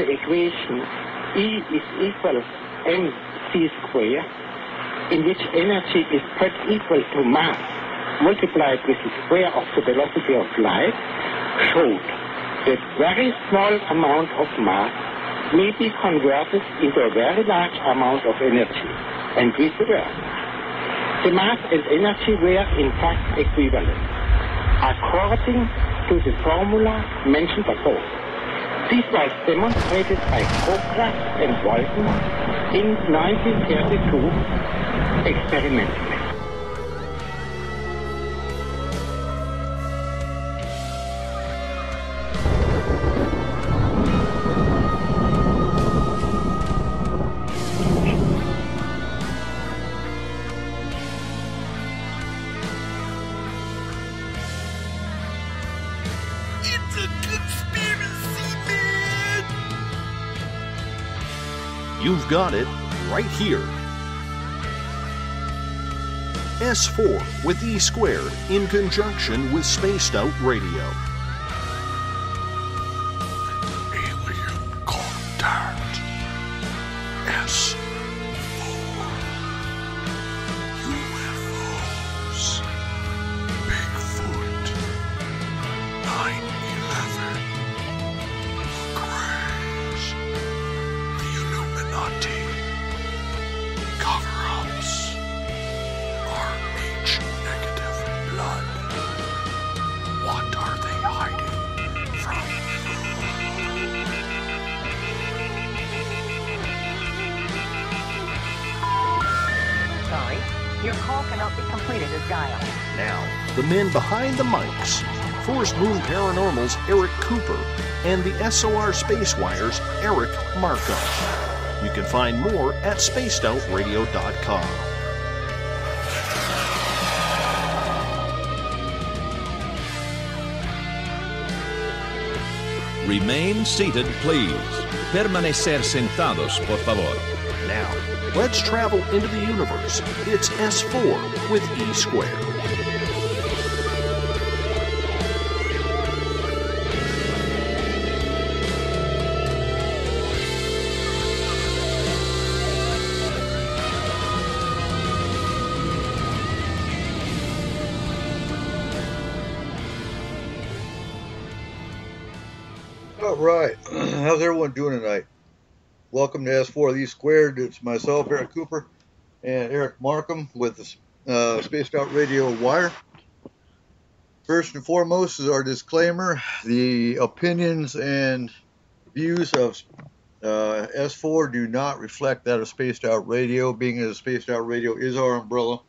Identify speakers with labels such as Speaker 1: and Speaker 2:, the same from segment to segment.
Speaker 1: the equation E is equal mc square, in which energy is put equal to mass multiplied with the square of the velocity of light, showed that very small amount of mass may be converted into a very large amount of energy, and vice versa. The mass and energy were in fact equivalent, according to the formula mentioned above. This was demonstrated by Kokras and Walton in 1932 experimentally.
Speaker 2: You've got it right here. S4 with E squared in conjunction with Spaced Out Radio.
Speaker 3: Alien contact. S4. UFOs. Bigfoot. 9/11. Grays. The Illuminati. Cover-ups. RH negative blood. What are they hiding from?
Speaker 4: Sorry, your call cannot be completed as dialed.
Speaker 2: Now, the men behind the mics, Forest Moon Paranormal's Eric Cooper and the SOR Spacewire's Eric Markham. You can find more at spacedoutradio.com.
Speaker 5: Remain seated, please. Permanecer sentados, por favor.
Speaker 2: Now, let's travel into the universe. It's S4 with E squared.
Speaker 6: All right. How's everyone doing tonight? Welcome to S4 E Squared. It's myself, Eric Cooper, and Eric Markham with the Spaced Out Radio Wire. First and foremost is our disclaimer. The opinions and views of S4 do not reflect that of Spaced Out Radio, being as Spaced Out Radio is our umbrella.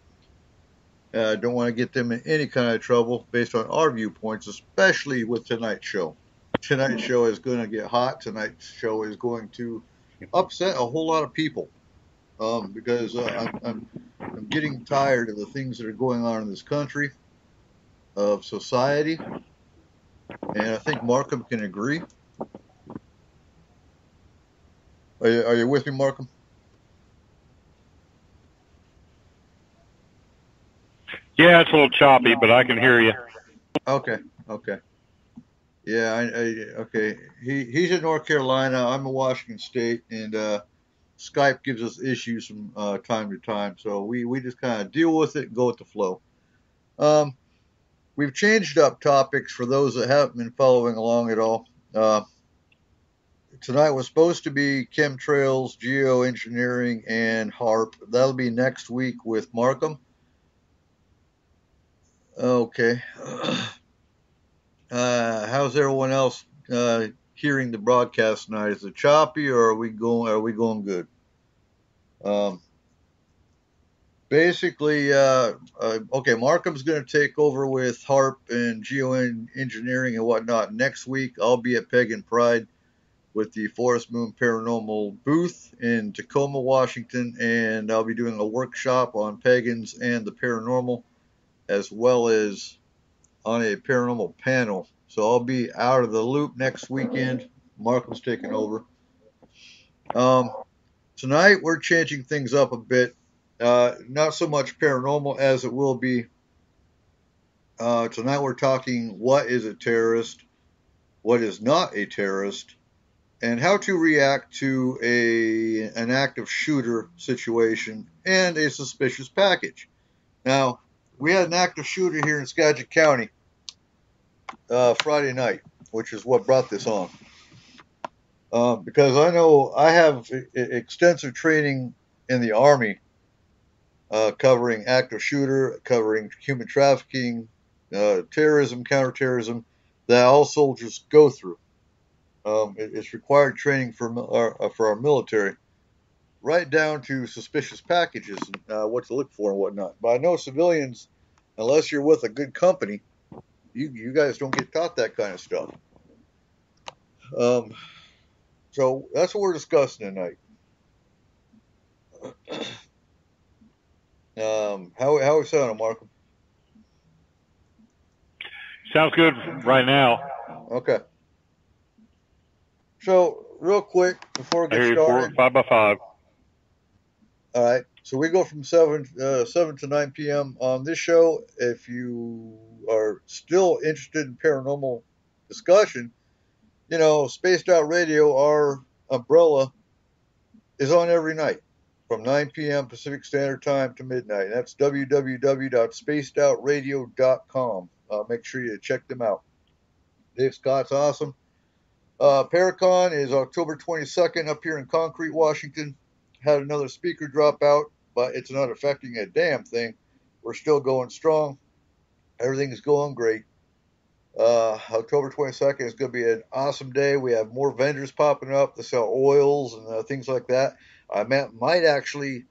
Speaker 6: Don't want to get them in any kind of trouble based on our viewpoints, especially with tonight's show. Tonight's show is going to get hot. Tonight's show is going to upset a whole lot of people because I'm getting tired of the things that are going on in this country, of society, and I think Markham can agree. Are you with me, Markham?
Speaker 7: Yeah, it's a little choppy, but I can hear you.
Speaker 6: Okay. Yeah, okay. He's in North Carolina. I'm in Washington State, and Skype gives us issues from time to time, so we just kind of deal with it and go with the flow. We've changed up topics for those that haven't been following along at all. Tonight was supposed to be chemtrails, geoengineering, and HARP. That'll be next week with Markham. Okay. How's everyone else hearing the broadcast tonight? Is it choppy, or are we going good? Basically, okay, Markham's going to take over with HARP and geoengineering and whatnot next week. I'll be at Pagan Pride with the Forest Moon Paranormal booth in Tacoma, Washington, and I'll be doing a workshop on pagans and the paranormal, as well as on a paranormal panel. So I'll be out of the loop next weekend. Markham's taking over. Tonight we're changing things up a bit. Not so much paranormal as it will be. Tonight we're talking what is a terrorist, what is not a terrorist, and how to react to an active shooter situation and a suspicious package. Now, we had an active shooter here in Skagit County Friday night, which is what brought this on. Because I know I have extensive training in the Army covering active shooter, covering human trafficking, terrorism, counterterrorism, that all soldiers go through. It's required training for our military, right down to suspicious packages and what to look for and whatnot. But I know civilians, unless you're with a good company, you guys don't get taught that kind of stuff. So that's what we're discussing tonight. How are we sounding, Markham?
Speaker 7: Sounds good right now.
Speaker 6: Okay. So real quick before we
Speaker 7: I
Speaker 6: get
Speaker 7: hear you
Speaker 6: started.
Speaker 7: 5 by 5.
Speaker 6: All right. So we go from 7 to 9 p.m. on this show. If you are still interested in paranormal discussion, Spaced Out Radio, our umbrella, is on every night from 9 p.m. Pacific Standard Time to midnight. And that's www.spacedoutradio.com. Make sure you check them out. Dave Scott's awesome. Paracon is October 22nd up here in Concrete, Washington. Had another speaker drop out, but it's not affecting a damn thing. We're still going strong. Everything is going great. October 22nd is going to be an awesome day. We have more vendors popping up to sell oils and things like that. I might actually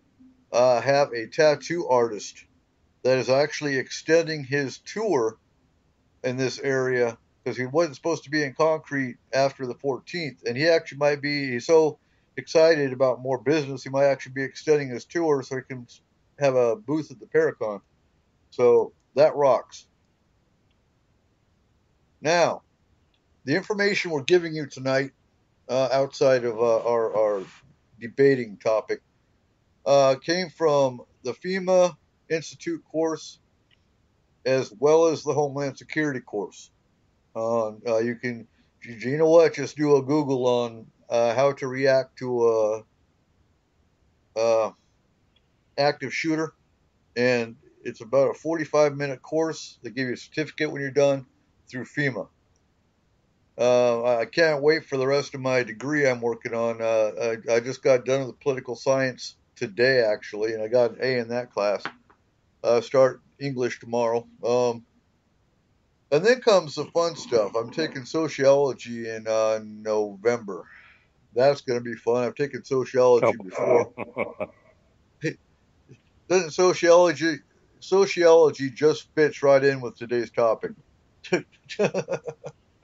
Speaker 6: have a tattoo artist that is actually extending his tour in this area because he wasn't supposed to be in Concrete after the 14th. And he actually might be, he's so excited about more business, he might actually be extending his tour so he can have a booth at the Paracon. So that rocks. Now, the information we're giving you tonight, outside of our debating topic, came from the FEMA Institute course as well as the Homeland Security course. You know what? Just do a Google on how to react to a active shooter, and it's about a 45-minute course. They give you a certificate when you're done through FEMA. I can't wait for the rest of my degree I'm working on. I just got done with political science today, actually, and I got an A in that class. Start English tomorrow. And then comes the fun stuff. I'm taking sociology in November. That's going to be fun. I've taken sociology before. Doesn't sociology just fits right in with today's topic?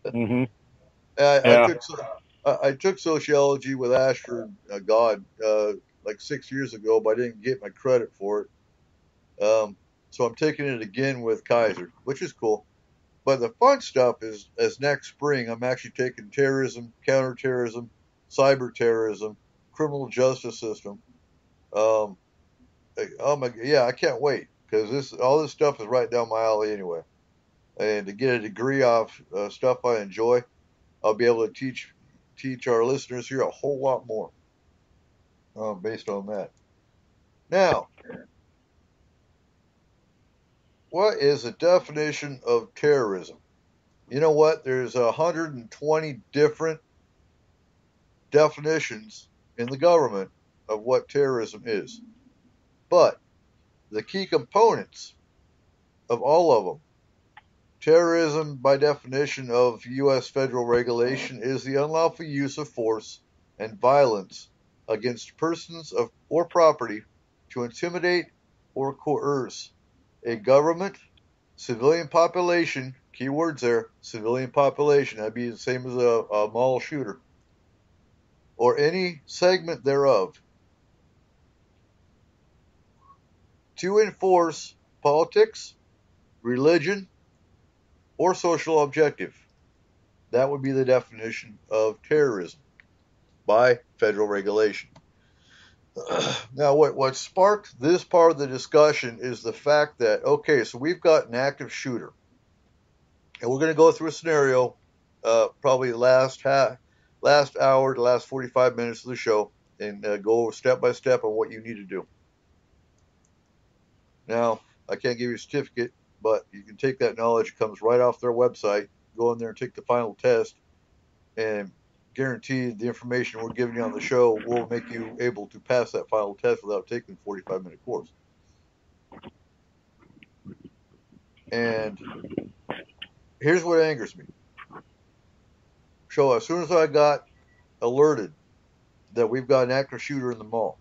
Speaker 7: Mm-hmm.
Speaker 6: I took sociology with Ashford God like 6 years ago, but I didn't get my credit for it. So I'm taking it again with Kaiser, which is cool. But the fun stuff is next spring. I'm actually taking terrorism, counterterrorism, cyber terrorism, criminal justice system. Oh my, yeah, I can't wait because all this stuff is right down my alley anyway. And to get a degree off stuff I enjoy, I'll be able to teach our listeners here a whole lot more based on that. Now, what is the definition of terrorism? You know what? There's 120 different definitions in the government of what terrorism is. But the key components of all of them, terrorism by definition of U.S. federal regulation is the unlawful use of force and violence against persons or property to intimidate or coerce a government, civilian population, keywords there, civilian population, that'd be the same as a mall shooter, or any segment thereof, to enforce politics, religion, or social objective. That would be the definition of terrorism by federal regulation. Now, what sparked this part of the discussion is the fact that, okay, so we've got an active shooter, and we're going to go through a scenario, probably last last hour, the last 45 minutes of the show, and go step by step on what you need to do. Now, I can't give you a certificate, but you can take that knowledge. It comes right off their website. Go in there and take the final test, and guaranteed the information we're giving you on the show will make you able to pass that final test without taking the 45-minute course. And here's what angers me. So as soon as I got alerted that we've got an active shooter in the mall.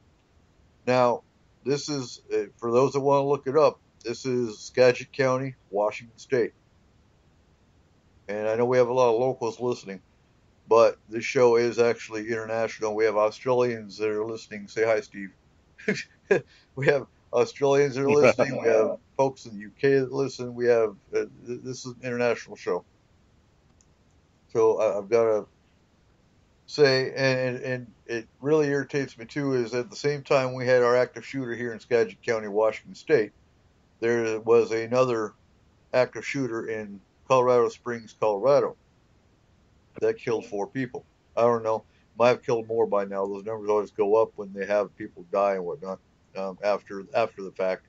Speaker 6: Now, this is, for those that want to look it up, this is Skagit County, Washington State. And I know we have a lot of locals listening, but this show is actually international. We have Australians that are listening. Say hi, Steve. We have Australians that are listening. We have folks in the UK that listen. We have, this is an international show. So I've got to say, and it really irritates me too, is at the same time we had our active shooter here in Skagit County, Washington State, there was another active shooter in Colorado Springs, Colorado, that killed 4 people. I don't know, might have killed more by now. Those numbers always go up when they have people die and whatnot after the fact.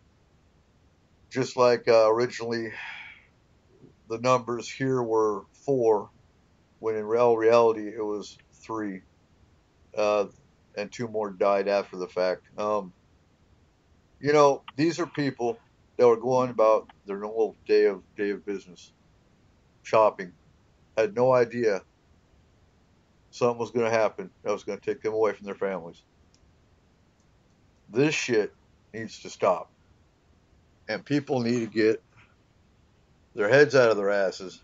Speaker 6: Just like originally the numbers here were 4, when in reality it was 3, and 2 more died after the fact. You know, these are people that were going about their normal day of business, shopping, had no idea something was going to happen that was going to take them away from their families. This shit needs to stop, and people need to get their heads out of their asses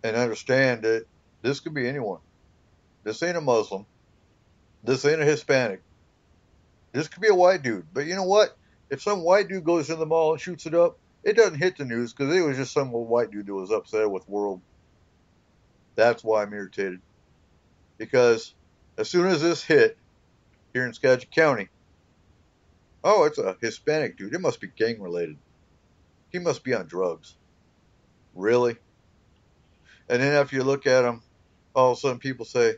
Speaker 6: and understand that this could be anyone. This ain't a Muslim. This ain't a Hispanic. This could be a white dude. But you know what? If some white dude goes in the mall and shoots it up, it doesn't hit the news because it was just some old white dude that was upset with the world. That's why I'm irritated. Because as soon as this hit here in Skagit County, oh, it's a Hispanic dude. It must be gang related. He must be on drugs. Really? And then after you look at him, all of a sudden people say,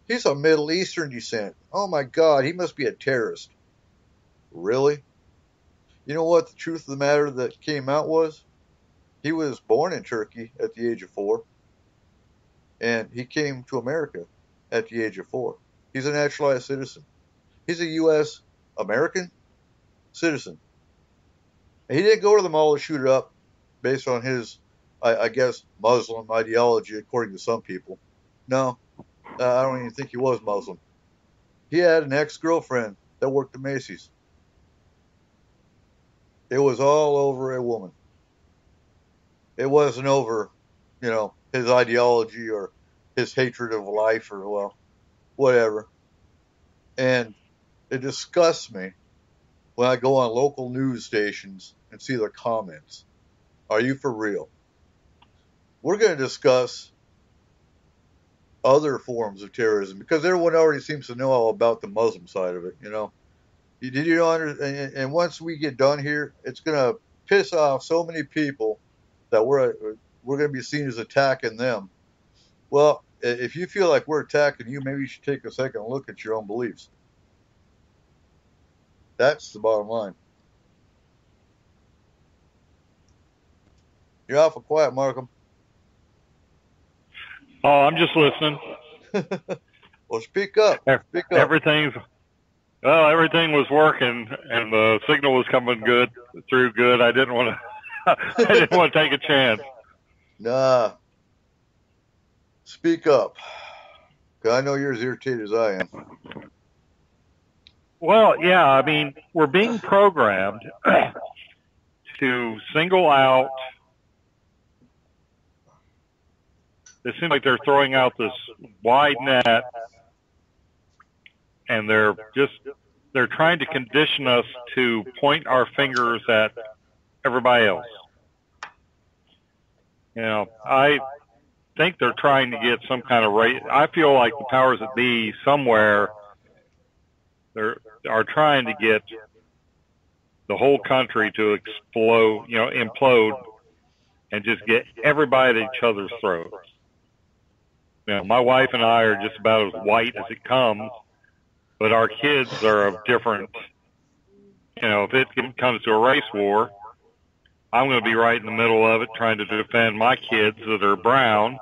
Speaker 6: he's of Middle Eastern descent. Oh my God, he must be a terrorist. Really? You know what the truth of the matter that came out was? He was born in Turkey at the age of 4. And he came to America at the age of 4. He's a naturalized citizen. He's a U.S. American citizen. And he didn't go to the mall to shoot it up based on his, I guess, Muslim ideology, according to some people. No, I don't even think he was Muslim. He had an ex-girlfriend that worked at Macy's. It was all over a woman. It wasn't over, you know, his ideology or his hatred of life or, well, whatever. And it disgusts me when I go on local news stations and see their comments. Are you for real? We're going to discuss other forms of terrorism because everyone already seems to know all about the Muslim side of it, you know. Did you know? And once we get done here, it's going to piss off so many people that we're going to be seen as attacking them. Well, if you feel like we're attacking you, maybe you should take a second look at your own beliefs. That's the bottom line. You're awful quiet, Markham.
Speaker 7: Oh, I'm just listening.
Speaker 6: Well, speak up. Speak up.
Speaker 7: Everything was working, and the signal was coming through good. I didn't want to. I didn't want to take a chance.
Speaker 6: Nah. Speak up. 'Cause I know you're as irritated as I am.
Speaker 7: Well, yeah. I mean, we're being programmed to single out. It seems like they're throwing out this wide net, and they're trying to condition us to point our fingers at everybody else. You know, I think they're trying to get some kind of right. I feel like the powers that be somewhere are trying to get the whole country to implode, and just get everybody at each other's throats. my wife and I are just about as white as it comes, but our kids are of different. If it comes to a race war, I'm going to be right in the middle of it, trying to defend my kids that are brown.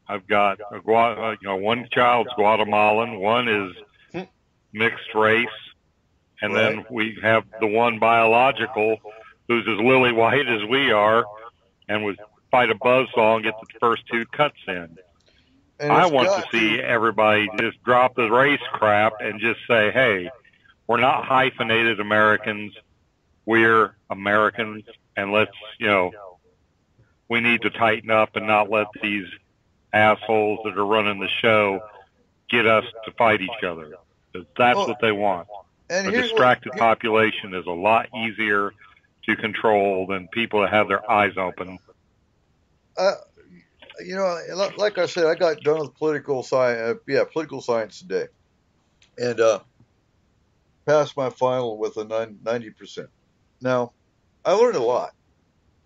Speaker 7: I've got one child's Guatemalan, one is mixed race, and then we have the one biological who's as lily white as we are, and would fight a buzzsaw and get the first 2 cuts in.
Speaker 6: And
Speaker 7: I want to see everybody just drop the race crap and just say, hey, we're not hyphenated Americans. We're Americans, and let's, we need to tighten up and not let these assholes that are running the show get us to fight each other. That's what they want.
Speaker 6: And
Speaker 7: a distracted population is a lot easier to control than people that have their eyes open.
Speaker 6: Like I said, I got done with political science today, and passed my final with a 90%. Now, I learned a lot.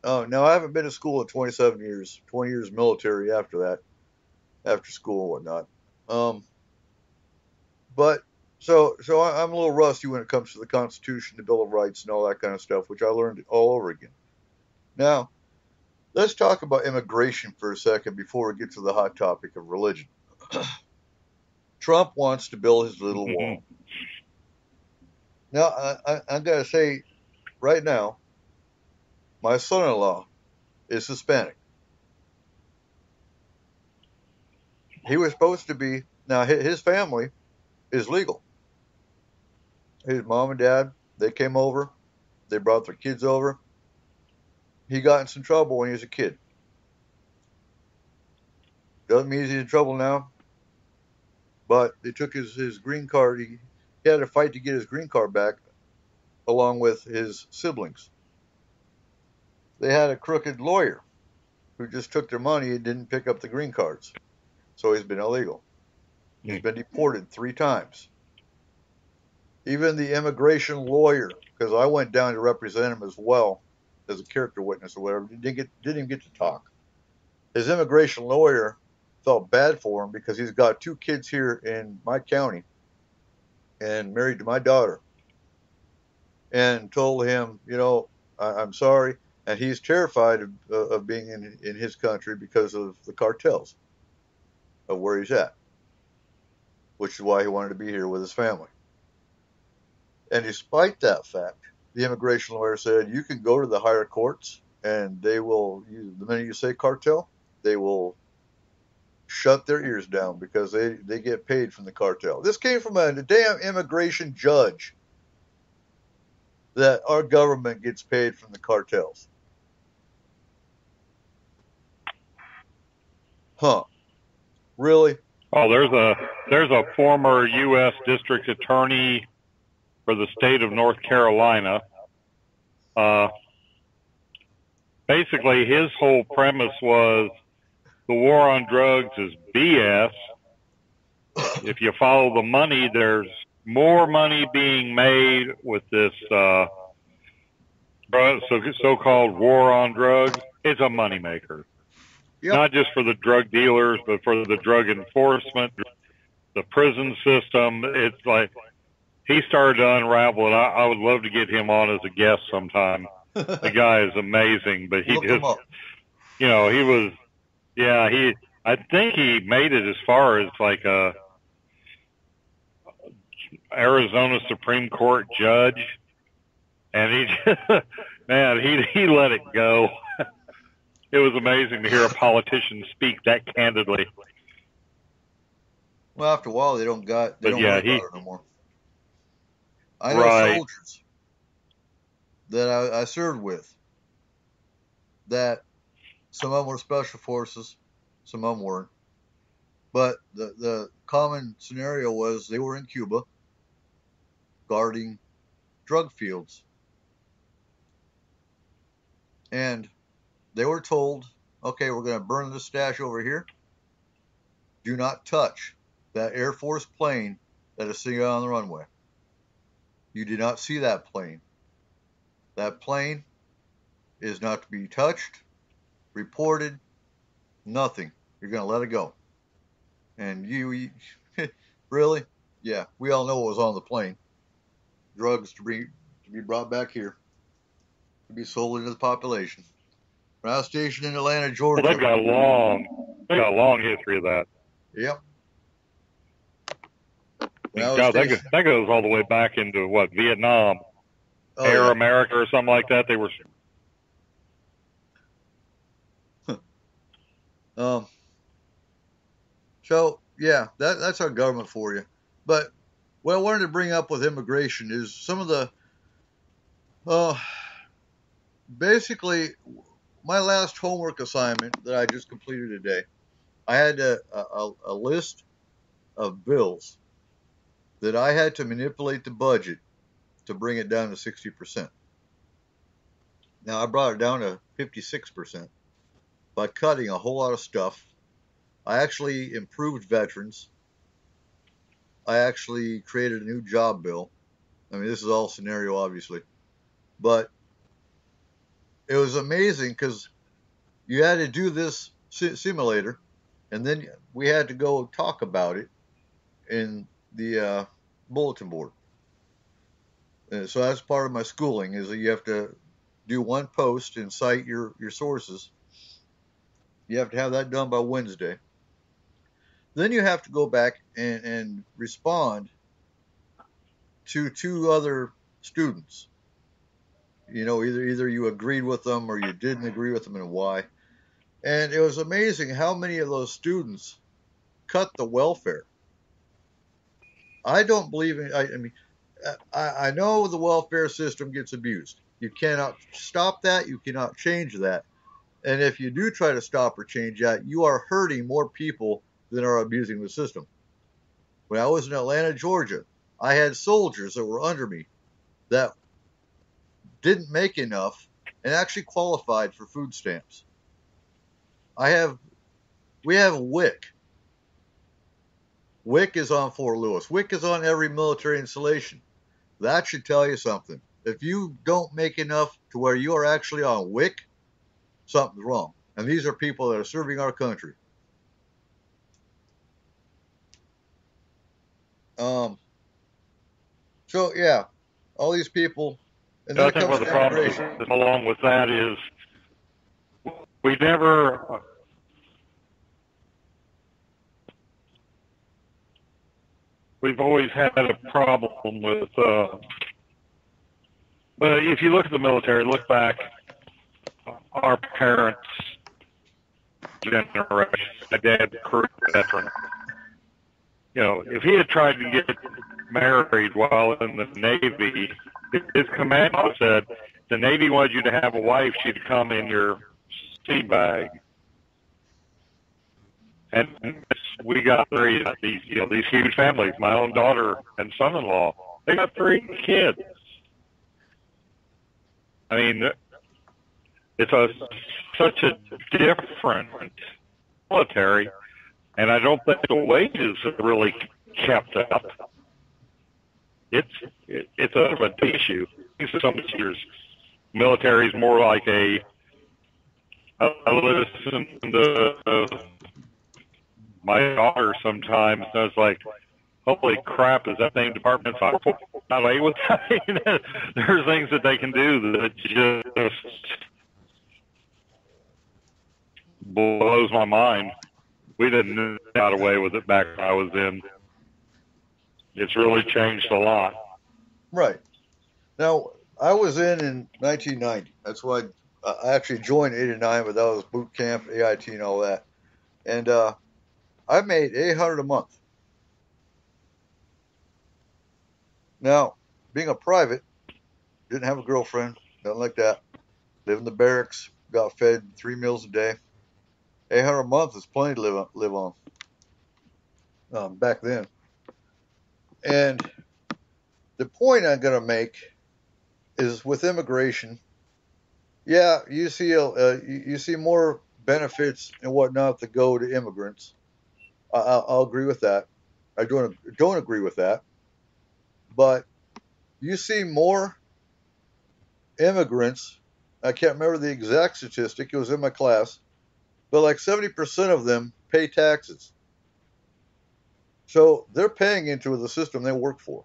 Speaker 6: Now I haven't been to school in 27 years, 20 years military after that, after school and whatnot. But so I'm a little rusty when it comes to the Constitution, the Bill of Rights, and all that kind of stuff, which I learned all over again. Now, let's talk about immigration for a second before we get to the hot topic of religion. Trump wants to build his little wall. Now, I'm going to say right now, my son-in-law is Hispanic. He was supposed to be, now his family is legal. His mom and dad, they came over. They brought their kids over. He got in some trouble when he was a kid. Doesn't mean he's in trouble now. But they took his green card. He had to fight to get his green card back along with his siblings. They had a crooked lawyer who just took their money and didn't pick up the green cards. So he's been illegal. He's been deported 3 times. Even the immigration lawyer, because I went down to represent him as well as a character witness or whatever, didn't even get to talk. His immigration lawyer felt bad for him because he's got 2 kids here in my county and married to my daughter, and told him, I'm sorry, and he's terrified of being in his country because of the cartels of where he's at, which is why he wanted to be here with his family. And despite that fact, the immigration lawyer said, you can go to the higher courts and they will, the minute you say cartel, they will shut their ears down because they get paid from the cartel. This came from a damn immigration judge, that our government gets paid from the cartels. Huh. Really?
Speaker 7: Oh, there's a former U.S. district attorney for the state of North Carolina. Basically, his whole premise was the war on drugs is BS. If you follow the money, there's more money being made with this so-called war on drugs. It's a moneymaker.
Speaker 6: Yep.
Speaker 7: Not just for the drug dealers, but for the drug enforcement, the prison system. It's like he started to unravel it. I would love to get him on as a guest sometime. The guy is amazing, but he just, he was, I think he made it as far as like a Arizona Supreme Court judge, and he let it go. It was amazing to hear a politician speak that candidly.
Speaker 6: Well, after a while, they don't worry about it no more. I know soldiers that I served with, that some of them were special forces, some of them weren't. But the common scenario was they were in Cuba guarding drug fields. And they were told, okay, we're going to burn this stash over here. Do not touch that Air Force plane that is sitting on the runway. You did not see that plane. That plane is not to be touched, reported, nothing. You're going to let it go. And you really? Yeah, we all know what was on the plane. Drugs to be brought back here to be sold into the population. When I was stationed in Atlanta,
Speaker 7: Well,
Speaker 6: Georgia.
Speaker 7: they got a long history of that.
Speaker 6: Yep. When I
Speaker 7: And
Speaker 6: was
Speaker 7: God,
Speaker 6: stationed.
Speaker 7: that goes all the way back into what, Vietnam,
Speaker 6: Oh,
Speaker 7: Air
Speaker 6: yeah.
Speaker 7: America or something like that. They were.
Speaker 6: So yeah, that's our government for you. But what I wanted to bring up with immigration is some of the basically my last homework assignment that I just completed today. I had a list of bills that I had to manipulate the budget to bring it down to 60%. Now I brought it down to 56% by cutting a whole lot of stuff. I actually improved veterans. I actually created a new job bill. I mean, this is all scenario, obviously, but it was amazing because you had to do this simulator, and then we had to go talk about it in the bulletin board. And so that's part of my schooling is that you have to do one post and cite your sources. You have to have that done by Wednesday. Then you have to go back and respond to two other students. You know, either you agreed with them or you didn't agree with them and why. And it was amazing how many of those students cut the welfare. I don't believe in. I mean, I know the welfare system gets abused. You cannot stop that. You cannot change that. And if you do try to stop or change that, you are hurting more people than are abusing the system. When I was in Atlanta, Georgia, I had soldiers that were under me that didn't make enough and actually qualified for food stamps. We have WIC. WIC is on Fort Lewis. WIC is on every military installation. That should tell you something. If you don't make enough to where you are actually on WIC, something's wrong. And these are people that are serving our country. So yeah, all these people, and then
Speaker 7: I
Speaker 6: it
Speaker 7: think
Speaker 6: comes
Speaker 7: what the
Speaker 6: to
Speaker 7: problem
Speaker 6: immigration.
Speaker 7: is along with that is we never. We've always had a problem with. But if you look at the military, look back, our parents' generation, my dad, career veteran. You know, if he had tried to get married while in the Navy, his command said, the Navy wanted you to have a wife, she'd come in your sea bag. And we got these huge families. My own daughter and son-in-law, they got 3 kids. I mean, it's such a different military, and I don't think the wages have really kept up. It's a big issue. Some years, military is more like I listen to my daughter sometimes, and I was like, holy crap, is that name department not able to? There's things that they can do that just blows my mind. We didn't got away with it back when I was in. It's really changed a lot.
Speaker 6: Right. Now, I was in 1990. That's why I actually joined 89, but that was boot camp, AIT, and all that. And I made $800 a month. Now, being a private, didn't have a girlfriend, nothing like that. Lived in the barracks, got fed 3 meals a day. $800 a month is plenty to live on back then. And the point I'm going to make is with immigration, yeah, you see more benefits and whatnot that go to immigrants. I'll agree with that. I don't agree with that. But you see more immigrants. I can't remember the exact statistic. It was in my class, but like 70% of them pay taxes. So they're paying into the system they work for,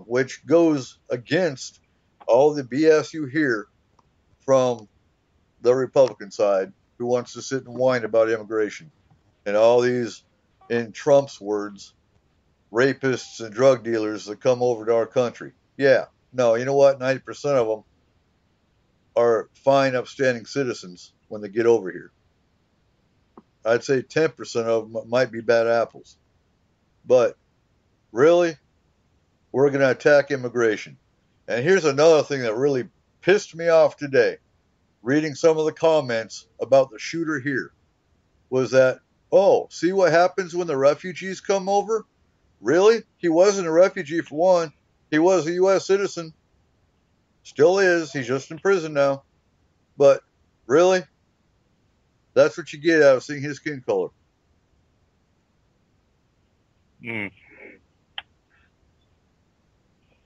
Speaker 6: which goes against all the BS you hear from the Republican side, who wants to sit and whine about immigration and all these, in Trump's words, rapists and drug dealers that come over to our country. Yeah, no, you know what? 90% of them are fine, upstanding citizens when they get over here. I'd say 10% of them might be bad apples. But really, we're going to attack immigration. And here's another thing that really pissed me off today, reading some of the comments about the shooter here, was that, oh, see what happens when the refugees come over? Really? He wasn't a refugee for one. He was a U.S. citizen. Still is. He's just in prison now. But really? That's what you get out of seeing his skin color.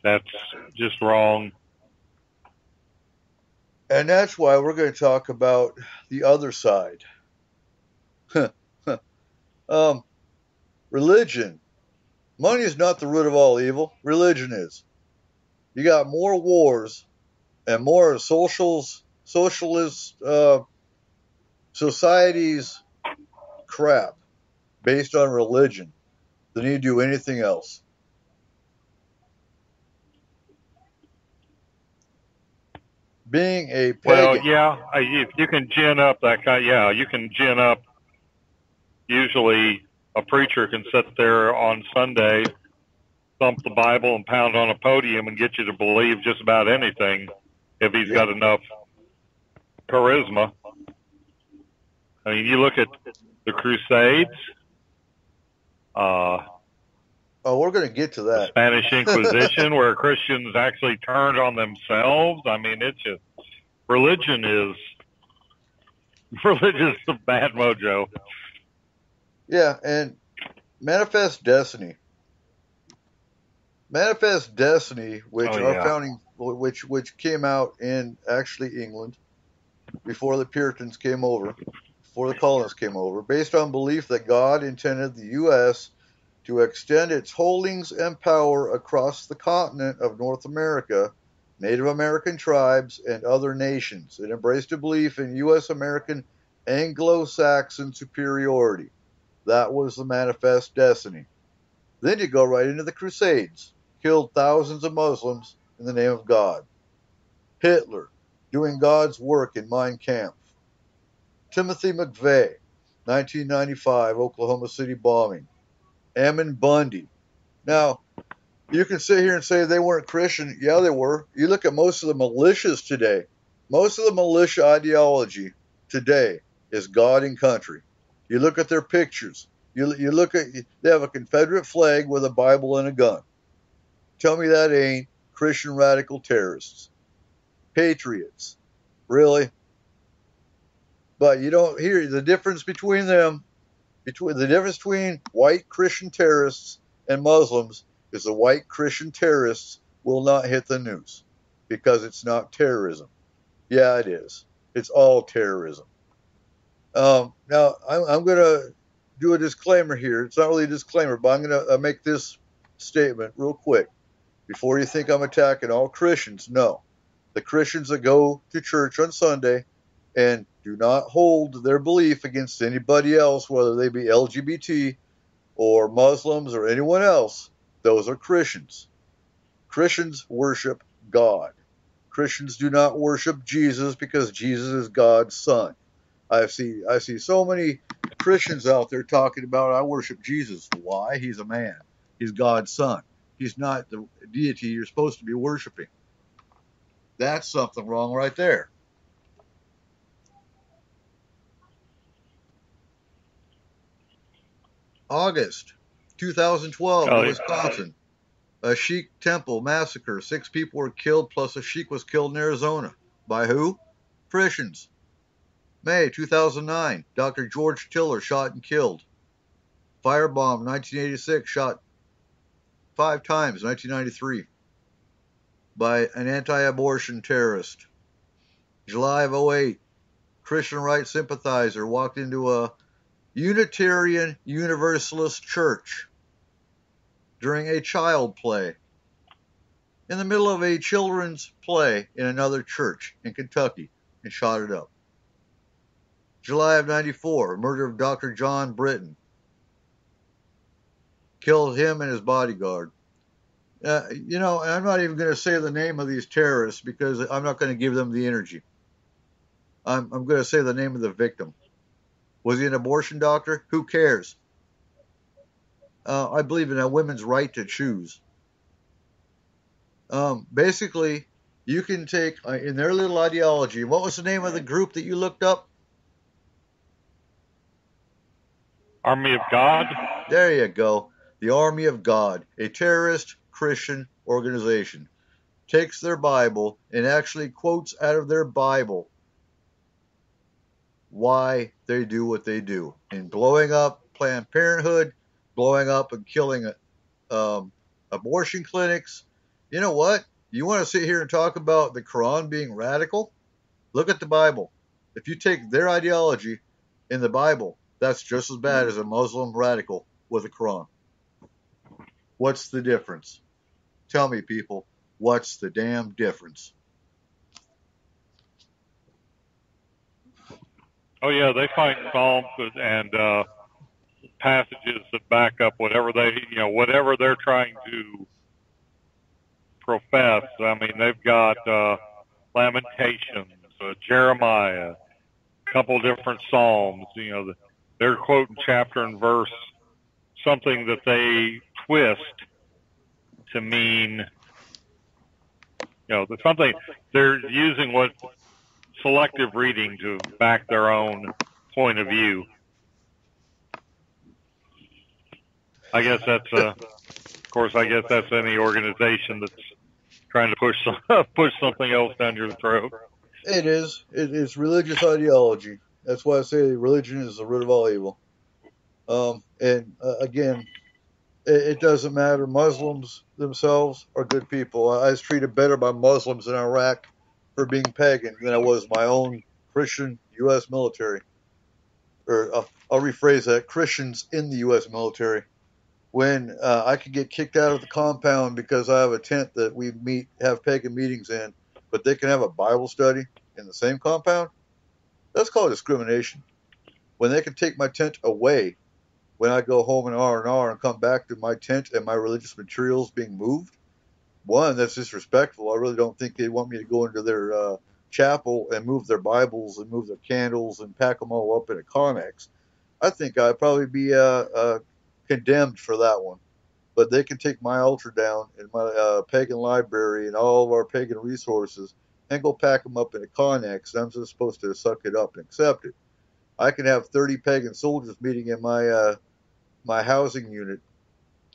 Speaker 7: That's just wrong.
Speaker 6: And that's why we're going to talk about the other side. Religion. Money is not the root of all evil. Religion is. You got more wars and more socialist societies crap based on religion than you do anything else. Being a pagan.
Speaker 7: Well, yeah, you can gin up that kind. Yeah, you can gin up. Usually, a preacher can sit there on Sunday, thump the Bible, and pound on a podium and get you to believe just about anything if he's got enough charisma. I mean, you look at the Crusades.
Speaker 6: We're going to get to that.
Speaker 7: The Spanish Inquisition, where Christians actually turned on themselves. I mean, it's just religion is a bad mojo.
Speaker 6: Yeah, and Manifest Destiny. Manifest Destiny, which our founding, which came out in actually England before the Puritans came over, before the colonists came over, based on belief that God intended the U.S. to extend its holdings and power across the continent of North America, Native American tribes, and other nations. It embraced a belief in U.S. American Anglo-Saxon superiority. That was the Manifest Destiny. Then you go right into the Crusades. Killed thousands of Muslims in the name of God. Hitler, doing God's work in Mein Kampf. Timothy McVeigh, 1995 Oklahoma City bombing. Ammon Bundy. Now, you can sit here and say they weren't Christian. Yeah, they were. You look at most of the militias today. Most of the militia ideology today is God and country. You look at their pictures. You look at, they have a Confederate flag with a Bible and a gun. Tell me that ain't Christian radical terrorists. Patriots. Really? But you don't hear the difference between them. The difference between white Christian terrorists and Muslims is the white Christian terrorists will not hit the news because it's not terrorism. Yeah, it is. It's all terrorism. Now, I'm going to do a disclaimer here. It's not really a disclaimer, but I'm going to make this statement real quick before you think I'm attacking all Christians. No. The Christians that go to church on Sunday and do not hold their belief against anybody else, whether they be LGBT or Muslims or anyone else, those are Christians. Christians worship God. Christians do not worship Jesus because Jesus is God's son. I see so many Christians out there talking about, I worship Jesus. Why? He's a man. He's God's son. He's not the deity you're supposed to be worshiping. That's something wrong right there. August 2012 in Wisconsin. A Sikh temple massacre. 6 people were killed, plus a Sikh was killed in Arizona. By who? Christians. May 2009. Dr. George Tiller shot and killed. Firebomb 1986, shot 5 times, 1993, by an anti-abortion terrorist. July of 2008. Christian rights sympathizer walked into a Unitarian Universalist Church during a child play. In the middle of a children's play in another church in Kentucky, and shot it up. July of 94, murder of Dr. John Britton. Killed him and his bodyguard. You know, I'm not even going to say the name of these terrorists because I'm not going to give them the energy. I'm going to say the name of the victim. Was he an abortion doctor? Who cares? I believe in a women's right to choose. Basically, you can take, in their little ideology, what was the name of the group that you looked up?
Speaker 7: Army of God?
Speaker 6: There you go. The Army of God, a terrorist Christian organization, takes their Bible and actually quotes out of their Bible why they do what they do. In blowing up Planned Parenthood, blowing up and killing abortion clinics. You know what? You want to sit here and talk about the Quran being radical? Look at the Bible. If you take their ideology in the Bible, that's just as bad as a Muslim radical with a Quran. What's the difference? Tell me, people, what's the damn difference?
Speaker 7: Oh yeah, they find psalms and passages that back up whatever whatever they're trying to profess. I mean, they've got Lamentations, Jeremiah, a couple different psalms. You know, they're quoting chapter and verse, something that they twist to mean, something they're using what selective reading to back their own point of view. I guess that's any organization that's trying to push something else down your throat.
Speaker 6: It is. It is religious ideology. That's why I say religion is the root of all evil. Again, it doesn't matter. Muslims themselves are good people. I was treated better by Muslims in Iraq for being pagan than I was my own Christian U.S. military. Or I'll rephrase that: Christians in the U.S. military. When I could get kicked out of the compound because I have a tent that we have pagan meetings in, but they can have a Bible study in the same compound, that's called discrimination. When they can take my tent away when I go home in R&R and come back to my tent and my religious materials being moved, one, that's disrespectful. I really don't think they want me to go into their chapel and move their Bibles and move their candles and pack them all up in a Connex. I think I'd probably be condemned for that one. But they can take my altar down in my pagan library and all of our pagan resources and go pack them up in a Connex, and I'm just supposed to suck it up and accept it. I can have 30 pagan soldiers meeting in my housing unit,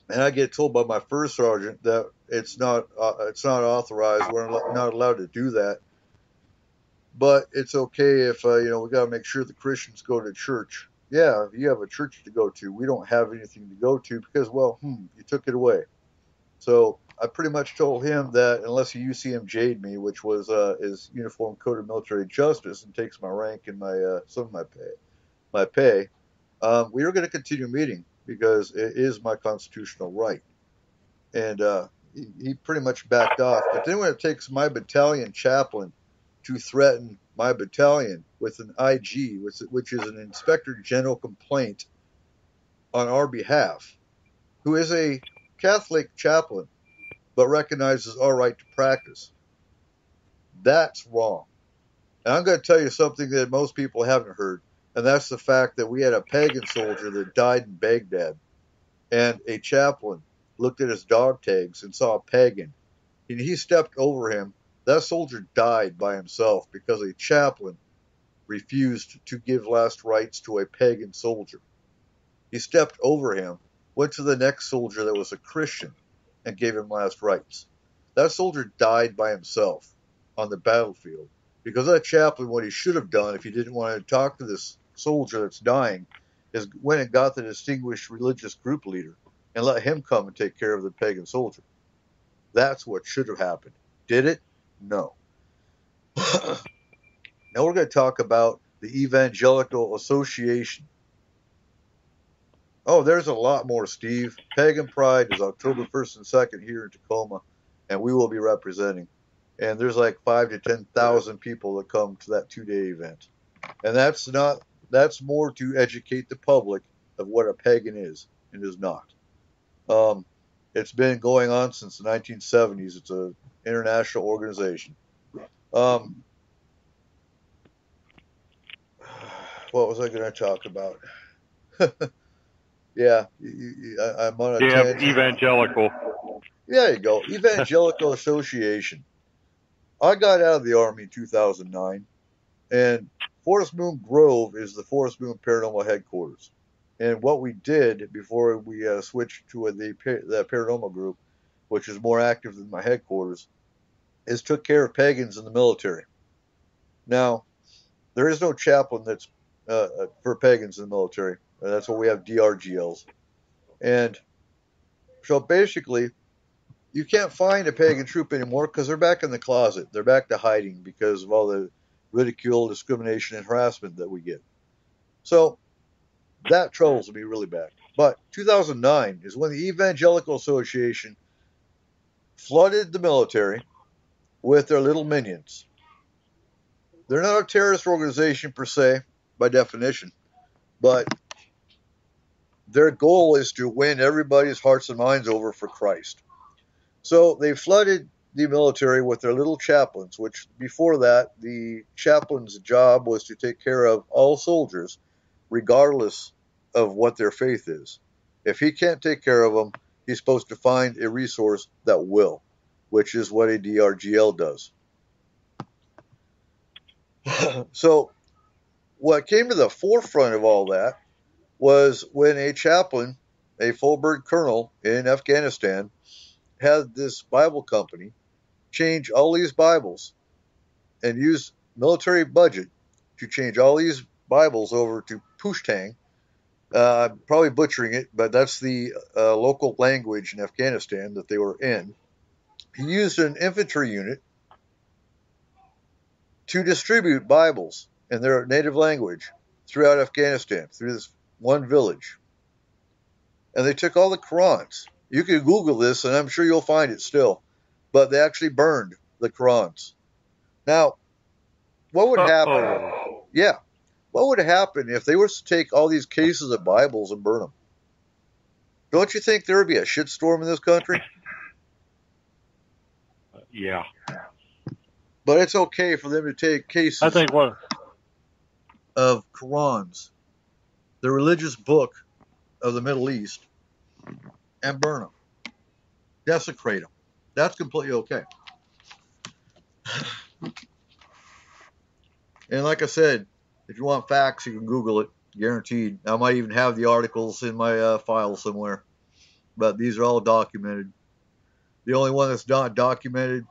Speaker 6: and I get told by my first sergeant that it's not authorized. We're not allowed to do that. But it's okay if we got to make sure the Christians go to church. Yeah, if you have a church to go to, we don't have anything to go to because, you took it away. So I pretty much told him that unless he UCMJ'd me, which was his Uniform Code of Military Justice, and takes my rank and some of my pay, we were going to continue meeting because it is my constitutional right. And he pretty much backed off. But then when it takes my battalion chaplain to threaten my battalion with an IG, which is an Inspector General complaint on our behalf, who is a Catholic chaplain but recognizes our right to practice, that's wrong. And I'm going to tell you something that most people haven't heard, and that's the fact that we had a pagan soldier that died in Baghdad, and a chaplain looked at his dog tags and saw a pagan, and he stepped over him. That soldier died by himself because a chaplain refused to give last rites to a pagan soldier. He stepped over him, went to the next soldier that was a Christian, and gave him last rites. That soldier died by himself on the battlefield because that chaplain, what he should have done if he didn't want to talk to this soldier that's dying, is went and got the distinguished religious group leader and let him come and take care of the pagan soldier. That's what should have happened. Did it? No. Now we're going to talk about the Evangelical Association. Oh, there's a lot more, Steve. Pagan Pride is October 1st and 2nd here in Tacoma, and we will be representing. And there's like 5 to 10,000 people that come to that 2-day event. And that's more to educate the public of what a pagan is and is not. Um, it's been going on since the 1970s. It's an international organization. Um, what was I going to talk about? Yeah, I'm on a
Speaker 7: Yeah,
Speaker 6: tangent.
Speaker 7: evangelical.
Speaker 6: Yeah, there you go. Evangelical Association. I got out of the Army in 2009, and Forest Moon Grove is the Forest Moon Paranormal headquarters. And what we did before we switched to the paranormal group, which is more active than my headquarters, is took care of pagans in the military. Now, there is no chaplain that's for pagans in the military. That's why we have DRGLs. And so basically, you can't find a pagan troop anymore because they're back in the closet. They're back to hiding because of all the ridicule, discrimination, and harassment that we get. So that troubles me really bad. But 2009 is when the Evangelical Association flooded the military with their little minions. They're not a terrorist organization per se, by definition, but their goal is to win everybody's hearts and minds over for Christ. So they flooded the military with their little chaplains, which before that, the chaplain's job was to take care of all soldiers, regardless of what their faith is. If he can't take care of them, he's supposed to find a resource that will, which is what a DRGL does. So what came to the forefront of all that was when a chaplain, a full bird colonel in Afghanistan, had this Bible company change all these Bibles and use military budget to change all these Bibles over to Pushtang. Probably butchering it, but that's the local language in Afghanistan that they were in. He used an infantry unit to distribute Bibles in their native language throughout Afghanistan, through this one village. And they took all the Qurans. You can Google this, and I'm sure you'll find it still. But they actually burned the Qurans. Now, what would happen?
Speaker 7: Oh,
Speaker 6: Yeah, what would happen if they were to take all these cases of Bibles and burn them? Don't you think there would be a shitstorm in this country?
Speaker 7: yeah.
Speaker 6: But it's okay for them to take cases
Speaker 7: I think what
Speaker 6: of Qurans, the religious book of the Middle East, and burn them, desecrate them. That's completely okay. And like I said, if you want facts, you can Google it, guaranteed. I might even have the articles in my file somewhere, but these are all documented. The only one that's not documented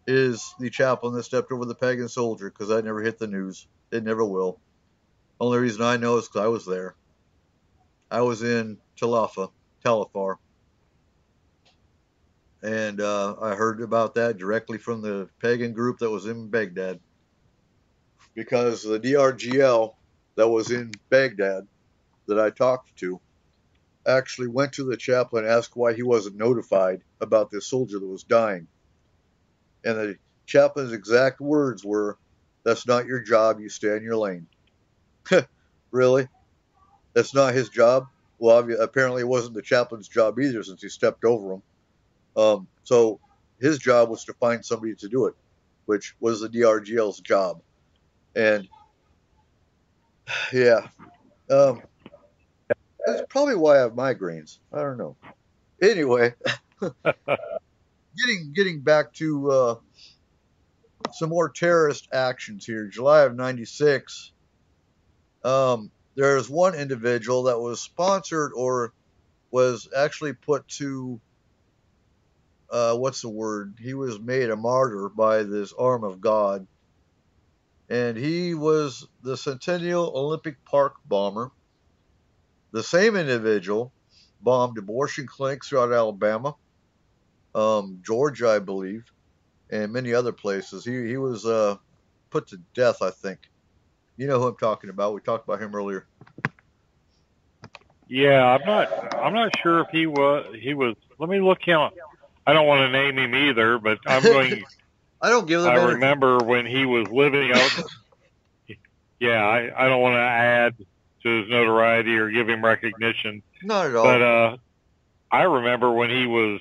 Speaker 6: is the chaplain that stepped over the pagan soldier, because that never hit the news. It never will. Only reason I know is because I was there. I was in Talafar, and I heard about that directly from the pagan group that was in Baghdad, because the DRGL that was in Baghdad that I talked to actually went to the chaplain and asked why he wasn't notified about this soldier that was dying. And the chaplain's exact words were, "That's not your job, you stay in your lane." Really? That's not his job? Well, apparently it wasn't the chaplain's job either, since he stepped over him. So his job was to find somebody to do it, which was the DRGL's job. And yeah, that's probably why I have migraines. I don't know. Anyway, getting back to some more terrorist actions here. July of '96, there's one individual that was sponsored or was actually put to what's the word? He was made a martyr by this arm of God, and he was the Centennial Olympic Park bomber. The same individual bombed abortion clinics throughout Alabama, Georgia, I believe, and many other places. He was put to death, I think. You know who I'm talking about. We talked about him earlier.
Speaker 7: Yeah, I'm not sure if he was. Let me look him. I don't want to name him either, but I'm going.
Speaker 6: I don't give them
Speaker 7: I
Speaker 6: anything.
Speaker 7: remember when he was living out. Yeah, I don't want to add to his notoriety or give him recognition,
Speaker 6: Not at all.
Speaker 7: but I remember when he was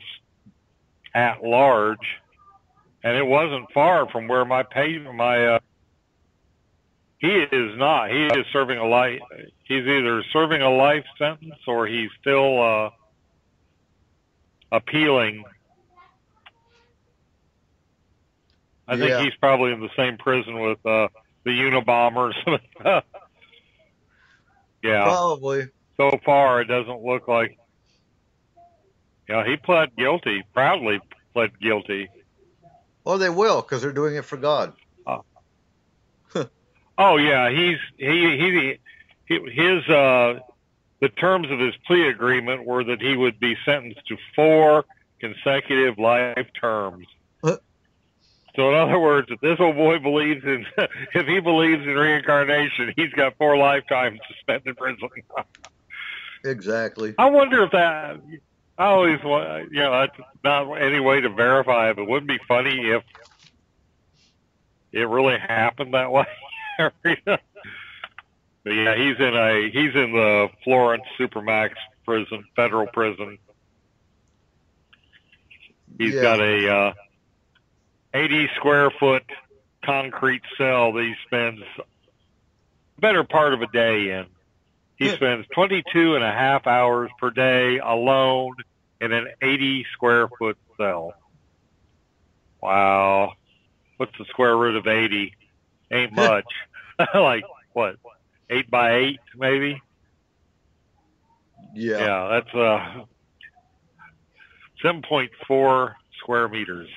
Speaker 7: at large, and it wasn't far from where my he is not. He is serving a life. He's either serving a life sentence or he's still appealing. I think he's probably in the same prison with the Unabombers. Yeah.
Speaker 6: Probably.
Speaker 7: So far, it doesn't look like. He pled guilty. Proudly pled guilty.
Speaker 6: Well, they will, because they're doing it for God.
Speaker 7: Oh yeah, the terms of his plea agreement were that he would be sentenced to 4 consecutive life terms. So in other words, if this old boy believes in, if he believes in reincarnation, he's got 4 lifetimes to spend in prison.
Speaker 6: Exactly.
Speaker 7: I wonder if that. I always, that's not any way to verify it, but wouldn't it be funny if it really happened that way? But yeah, he's in the Florence Supermax prison, federal prison. He's got a 80 square foot concrete cell that he spends the better part of a day in. He spends 22 and a half hours per day alone in an 80 square foot cell. Wow. What's the square root of 80? Ain't much. Like, what, 8 by 8, maybe?
Speaker 6: Yeah.
Speaker 7: Yeah, that's 7.4 square meters.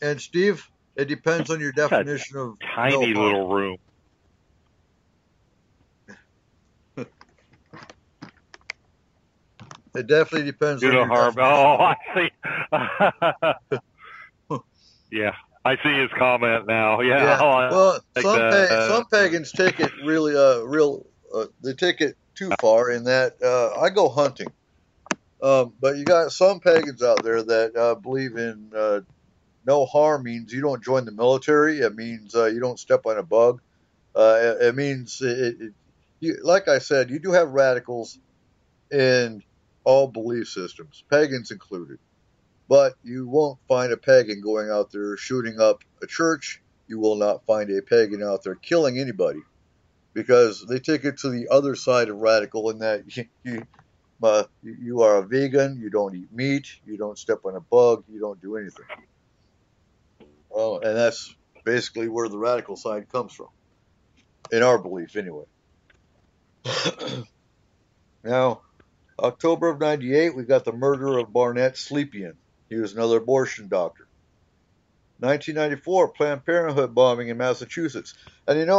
Speaker 6: And, Steve, it depends on your definition of
Speaker 7: tiny little room.
Speaker 6: It definitely depends on your
Speaker 7: harm. Oh, I see. Yeah, I see his comment now. Yeah.
Speaker 6: Well, some pagans take it really, they take it too far in that I go hunting. But you got some pagans out there that believe in no harm means you don't join the military. It means you don't step on a bug. It means, like I said, you do have radicals in all belief systems, pagans included. But you won't find a pagan going out there shooting up a church. You will not find a pagan out there killing anybody, because they take it to the other side of radical in that you are a vegan, you don't eat meat, you don't step on a bug, you don't do anything. Well, and that's basically where the radical side comes from, in our belief anyway. Now, October of 98, we got the murder of Barnett Sleepian. He was another abortion doctor. 1994, Planned Parenthood bombing in Massachusetts. And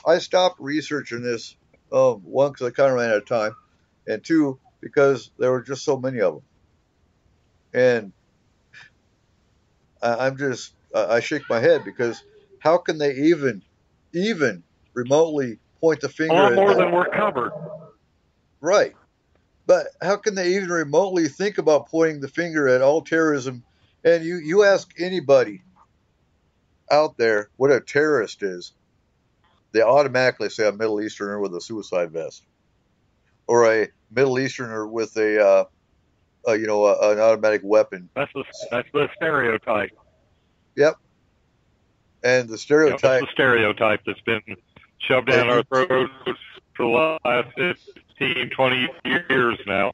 Speaker 6: I stopped researching this, one, because I kind of ran out of time, and 2, because there were just so many of them. And I shake my head, because how can they even remotely point the finger
Speaker 7: at... A lot more than we're covered.
Speaker 6: Right. But how can they even remotely think about pointing the finger at all terrorism? And you ask anybody out there what a terrorist is, they automatically say a Middle Easterner with a suicide vest, or a Middle Easterner with an automatic weapon.
Speaker 7: That's the stereotype.
Speaker 6: Yep. And the stereotype.
Speaker 7: That's the stereotype that's been shoved down our throats for the last 15, 20 years now.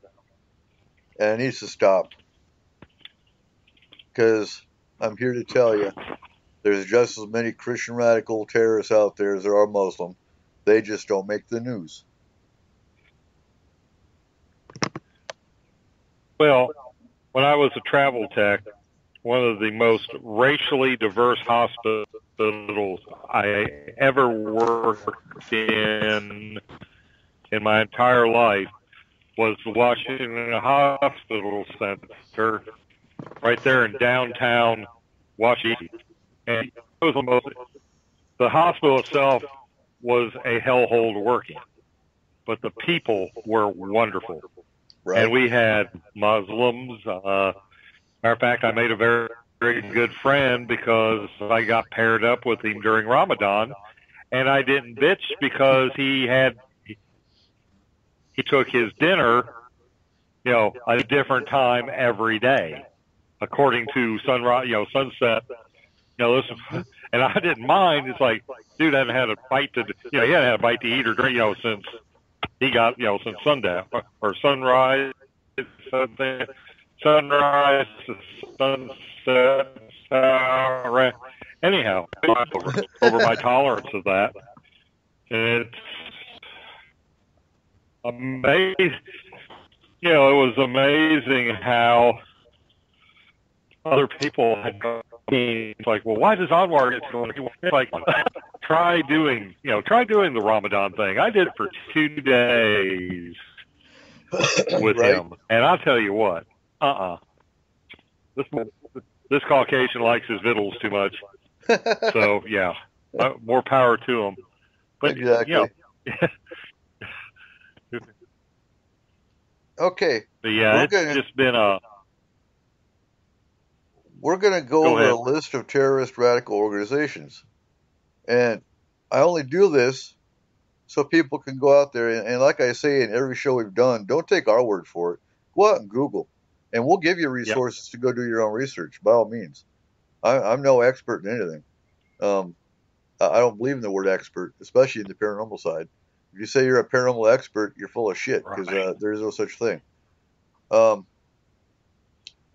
Speaker 6: And it needs to stop. Because I'm here to tell you, there's just as many Christian radical terrorists out there as there are Muslim. They just don't make the news.
Speaker 7: Well, when I was a travel tech, one of the most racially diverse hospitals I ever worked in my entire life was the Washington Hospital Center, right there in downtown Washington. And it was the hospital itself was a hellhole to work in. but the people were wonderful.
Speaker 6: Right.
Speaker 7: And we had Muslims. Matter of fact, I made a very, very good friend because I got paired up with him during Ramadan, and I didn't bitch because he took his dinner, at a different time every day, according to sunrise, sunset. Listen, and I didn't mind. It's like, dude, I haven't had a bite to, he hadn't had a bite to eat or drink, since he got, since sundown or sunrise, sunrise, sunset. Anyhow, over my tolerance of that, and it's amazing. It was amazing how other people had gone. It's like, well, why does Anwar get going? It's like, try doing the Ramadan thing. I did it for 2 days with him, and I'll tell you what, this Caucasian likes his victuals too much. So yeah, more power to him. But
Speaker 6: exactly. Okay.
Speaker 7: But yeah, it's just been a.
Speaker 6: We're going to go over a list of terrorist radical organizations. And I only do this so people can go out there. And like I say in every show we've done, don't take our word for it. Go out and Google. And we'll give you resources to go do your own research, by all means. I'm no expert in anything. I don't believe in the word expert, especially in the paranormal side. If you say you're a paranormal expert, you're full of shit, because there is no such thing.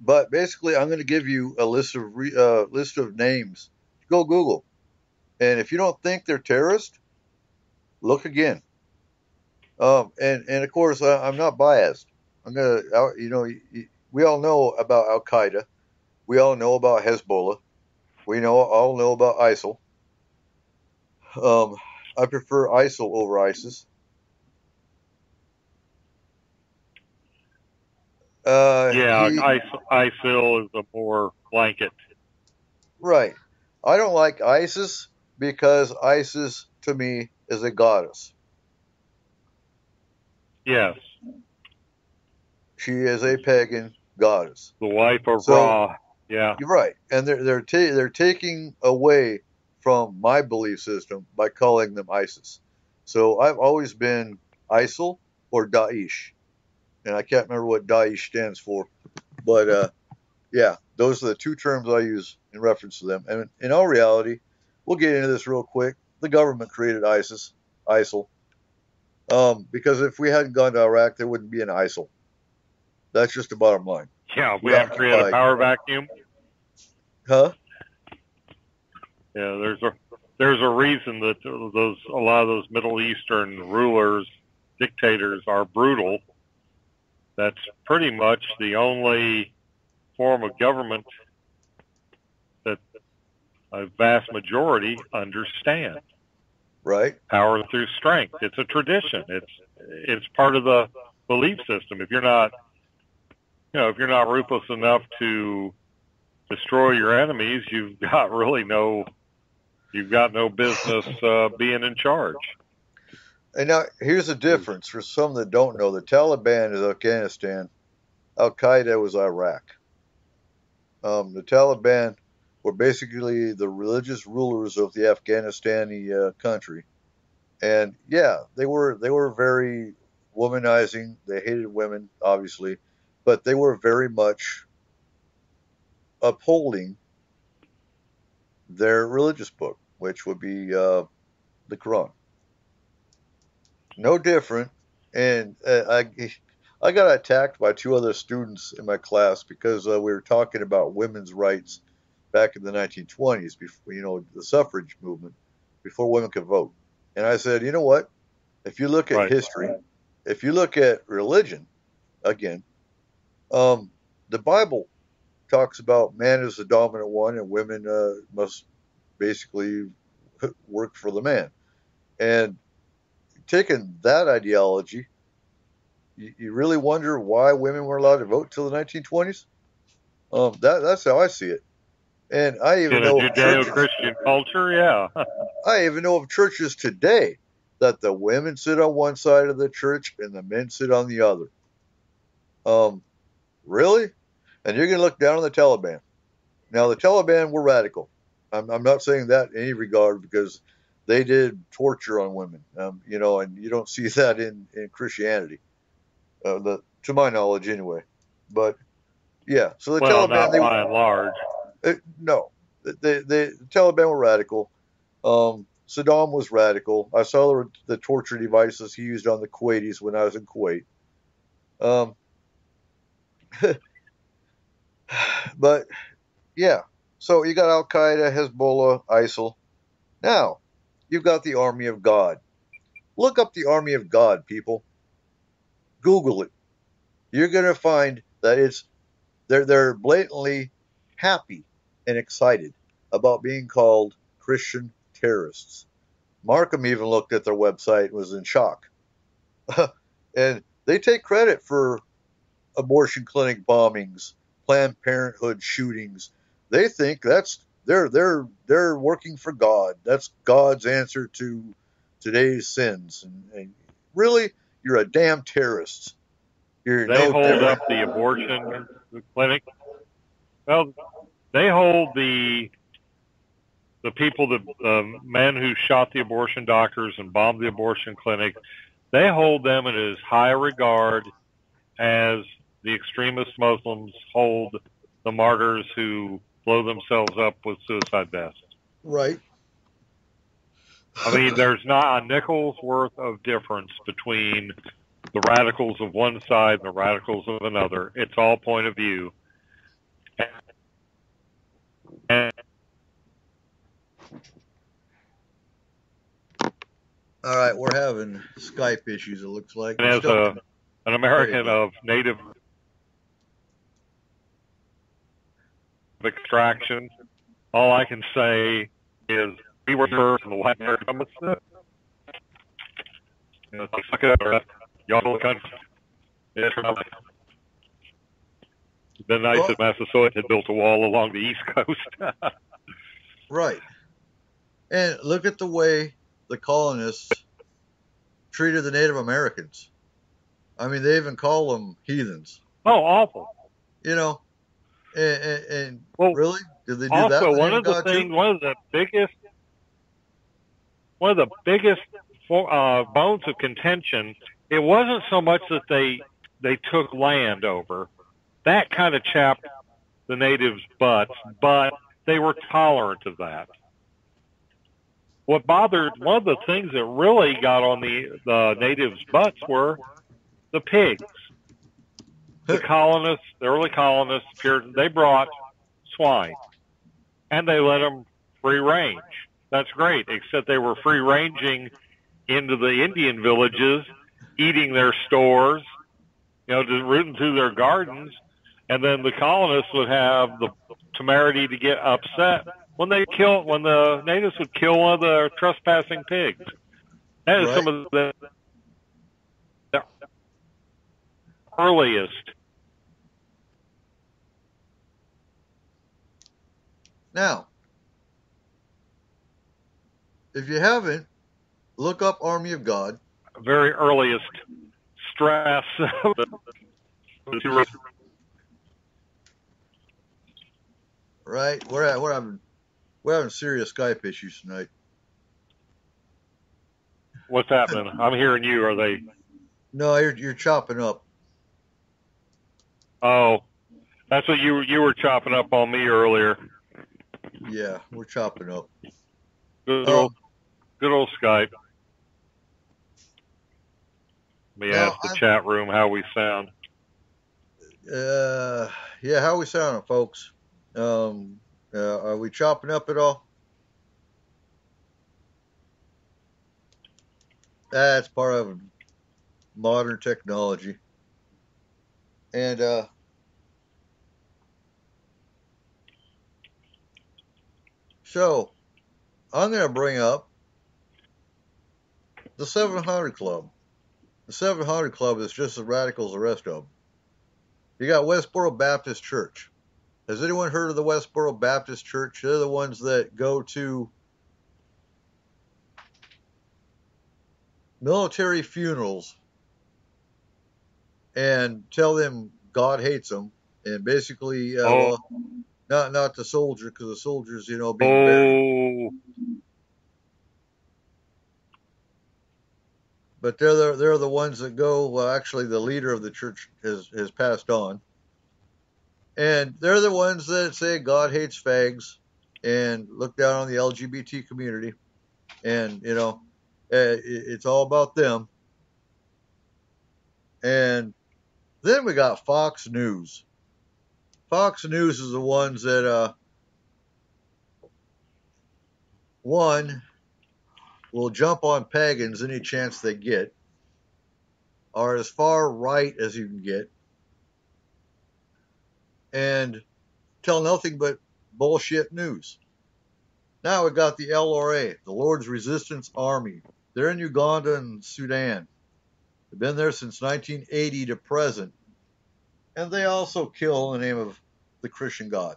Speaker 6: But basically, I'm going to give you a list of names. Go Google, and if you don't think they're terrorists, look again. And of course, I'm not biased. I'm gonna, we all know about Al Qaeda. We all know about Hezbollah. We all know about ISIL. I prefer ISIL over ISIS.
Speaker 7: ISIL is a more blanket.
Speaker 6: Right. I don't like ISIS because ISIS, to me, is a goddess.
Speaker 7: Yes.
Speaker 6: She is a pagan goddess.
Speaker 7: The wife of Ra. Yeah.
Speaker 6: You're right. And they're taking away from my belief system by calling them ISIS. So I've always been ISIL or Daesh. And I can't remember what Daesh stands for. But, yeah, those are the two terms I use in reference to them. And in all reality, we'll get into this real quick. The government created ISIL. Because if we hadn't gone to Iraq, there wouldn't be an ISIL. That's just the bottom line.
Speaker 7: Yeah, we have created a power vacuum.
Speaker 6: Huh?
Speaker 7: Yeah, there's a reason that a lot of those Middle Eastern rulers, dictators, are brutal. That's pretty much the only form of government that a vast majority understand.
Speaker 6: Right.
Speaker 7: Power through strength. It's a tradition. It's part of the belief system. If you're not ruthless enough to destroy your enemies, you've got no business being in charge.
Speaker 6: And now here's the difference for some that don't know: the Taliban is Afghanistan, Al Qaeda was Iraq. The Taliban were basically the religious rulers of the Afghanistani country, and yeah, they were very womanizing. They hated women, obviously, but they were very much upholding their religious book, which would be the Quran. No different. And I got attacked by 2 other students in my class because we were talking about women's rights back in the 1920s, before, the suffrage movement, before women could vote. And I said, you know what? If you look at history, if you look at religion, again, the Bible talks about man is the dominant one and women must basically work for the man. And taking that ideology, you really wonder why women were allowed to vote till the 1920s? That's how I see it. And I even know
Speaker 7: Judeo-Christian culture, yeah.
Speaker 6: I even know of churches today that the women sit on one side of the church and the men sit on the other. Really? And you're going to look down on the Taliban. Now, the Taliban were radical. I'm not saying that in any regard because they did torture on women, and you don't see that in Christianity, to my knowledge anyway. But, yeah, so the
Speaker 7: Well,
Speaker 6: Taliban,
Speaker 7: not by and large.
Speaker 6: no, the Taliban were radical. Saddam was radical. I saw the torture devices he used on the Kuwaitis when I was in Kuwait. But yeah, so you got Al Qaeda, Hezbollah, ISIL. Now you've got the Army of God. Look up the Army of God, people. Google it. You're gonna find that they're blatantly happy and excited about being called Christian terrorists. Markham even looked at their website and was in shock. And they take credit for abortion clinic bombings, Planned Parenthood shootings. They think they're working for God. That's God's answer to today's sins. And really, you're a damn terrorist. You're
Speaker 7: They
Speaker 6: no
Speaker 7: hold
Speaker 6: different.
Speaker 7: up the abortion clinic. Well, they hold the people, the men who shot the abortion doctors and bombed the abortion clinic. They hold them in as high regard as the extremist Muslims hold the martyrs who blow themselves up with suicide vests.
Speaker 6: Right.
Speaker 7: I mean, there's not a nickel's worth of difference between the radicals of one side and the radicals of another. It's all point of view. And
Speaker 6: All right, we're having Skype issues, it looks like.
Speaker 7: as an American of native extraction, all I can say is we were first in the Latin American. Suck it up, y'all know the country. It's been nice that Massasoit had built a wall along the East Coast.
Speaker 6: Right. And look at the way the colonists treated the Native Americans. I mean, they even call them heathens.
Speaker 7: Oh, awful.
Speaker 6: And
Speaker 7: well,
Speaker 6: really? Did they do
Speaker 7: also,
Speaker 6: that?
Speaker 7: Also, one of the biggest bones of contention, it wasn't so much that they took land over. That kind of chapped the natives' butts, but they were tolerant of that. What bothered, one of the things that really got on the natives' butts were the pigs. The colonists, the early colonists, they brought swine, and they let them free range. That's great, except they were free ranging into the Indian villages, eating their stores, just rooting through their gardens, and then the colonists would have the temerity to get upset when the natives would kill one of the trespassing pigs. That is right. Some of the earliest.
Speaker 6: Now, if you haven't, look up Army of God.
Speaker 7: Very earliest stress.
Speaker 6: Right, we're having serious Skype issues tonight.
Speaker 7: What's happening? I'm hearing you. Are they?
Speaker 6: No, you're chopping up.
Speaker 7: Oh, that's what you were chopping up on me earlier.
Speaker 6: Yeah, we're chopping up.
Speaker 7: Good old Skype. Let me ask the chat room how we sound.
Speaker 6: Yeah, how we sounding, folks? Are we chopping up at all? That's part of modern technology. And so I'm going to bring up the 700 Club. The 700 Club is just as radical as the rest of them. You got Westboro Baptist Church. Has anyone heard of the Westboro Baptist Church? They're the ones that go to military funerals and tell them God hates them, and basically, well, not the soldier, because the soldier's, being buried. But they're the ones that go. Well, actually, the leader of the church has passed on, and they're the ones that say God hates fags and look down on the LGBT community, and it's all about them. And then we got Fox News. Fox News is the ones that one will jump on pagans any chance they get, are as far right as you can get, and tell nothing but bullshit news. Now we got the LRA, the Lord's Resistance Army. They're in Uganda and Sudan. They've been there since 1980 to present. And they also kill in the name of the Christian God.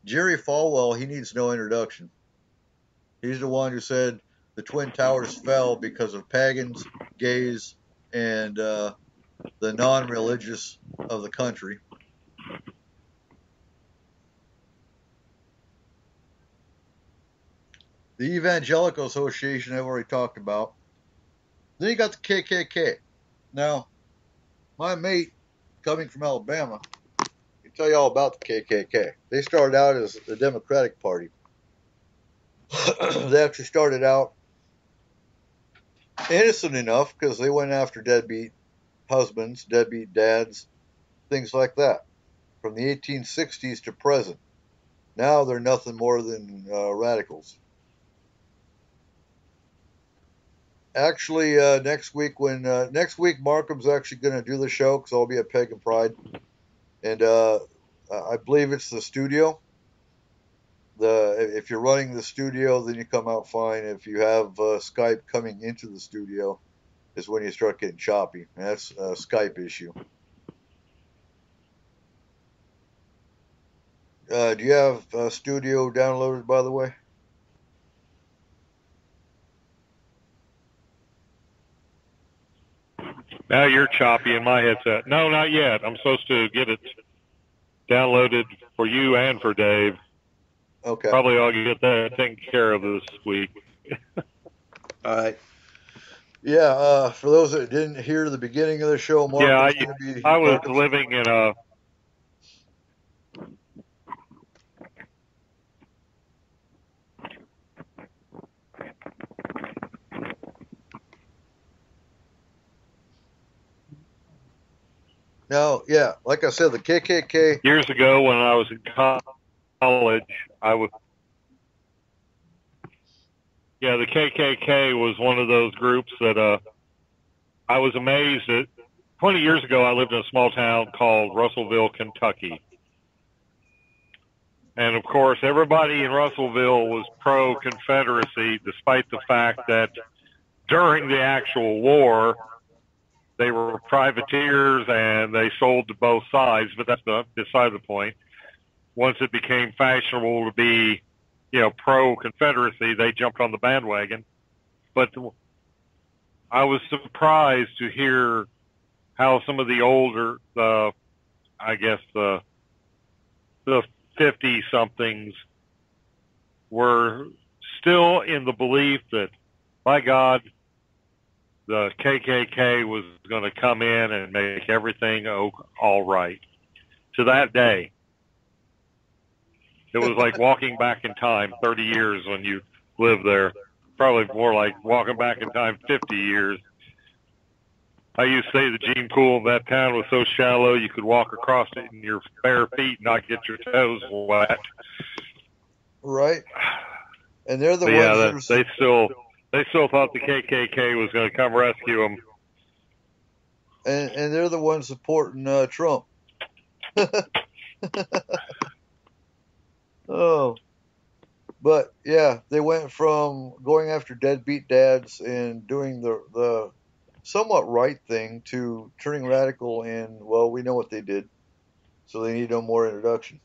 Speaker 6: Jerry Falwell, he needs no introduction. He's the one who said the Twin Towers fell because of pagans, gays, and the non-religious of the country. The Evangelical Association I've already talked about. Then you got the KKK. Now, my mate, coming from Alabama, can tell you all about the KKK. They started out as the Democratic Party. They actually started out innocent enough because they went after deadbeat husbands, deadbeat dads, things like that, from the 1860s to present. Now they're nothing more than radicals. Actually, next week Markham's actually going to do the show because I'll be at Pagan Pride, and I believe it's the studio. If you're running the studio, then you come out fine. If you have Skype coming into the studio, is when you start getting choppy. And that's a Skype issue. Do you have studio downloaded, by the way?
Speaker 7: Now you're choppy in my headset. No, not yet. I'm supposed to get it downloaded for you and for Dave.
Speaker 6: Okay.
Speaker 7: Probably I'll get that taken care of this week.
Speaker 6: All right. Yeah, for those that didn't hear the beginning of the show, Mark,
Speaker 7: I was living in a
Speaker 6: Now, yeah, like I said, the KKK.
Speaker 7: Years ago when I was in college, the KKK was one of those groups that I was amazed at. 20 years ago, I lived in a small town called Russellville, Kentucky. And, of course, everybody in Russellville was pro-Confederacy, despite the fact that during the actual war, they were privateers and they sold to both sides, but that's beside the point. Once it became fashionable to be, pro-Confederacy, they jumped on the bandwagon. But I was surprised to hear how some of the older, the 50-somethings were still in the belief that, by God, the KKK was going to come in and make everything all right. To that day, it was like walking back in time 30 years when you lived there. Probably more like walking back in time 50 years. I used to say the gene pool in that town was so shallow you could walk across it in your bare feet and not get your toes wet.
Speaker 6: Right. And they're the ones
Speaker 7: they still thought the KKK was going to come rescue them.
Speaker 6: And they're the ones supporting Trump. Oh. But, yeah, they went from going after deadbeat dads and doing the somewhat right thing to turning radical, and, well, we know what they did. So they need no more introduction.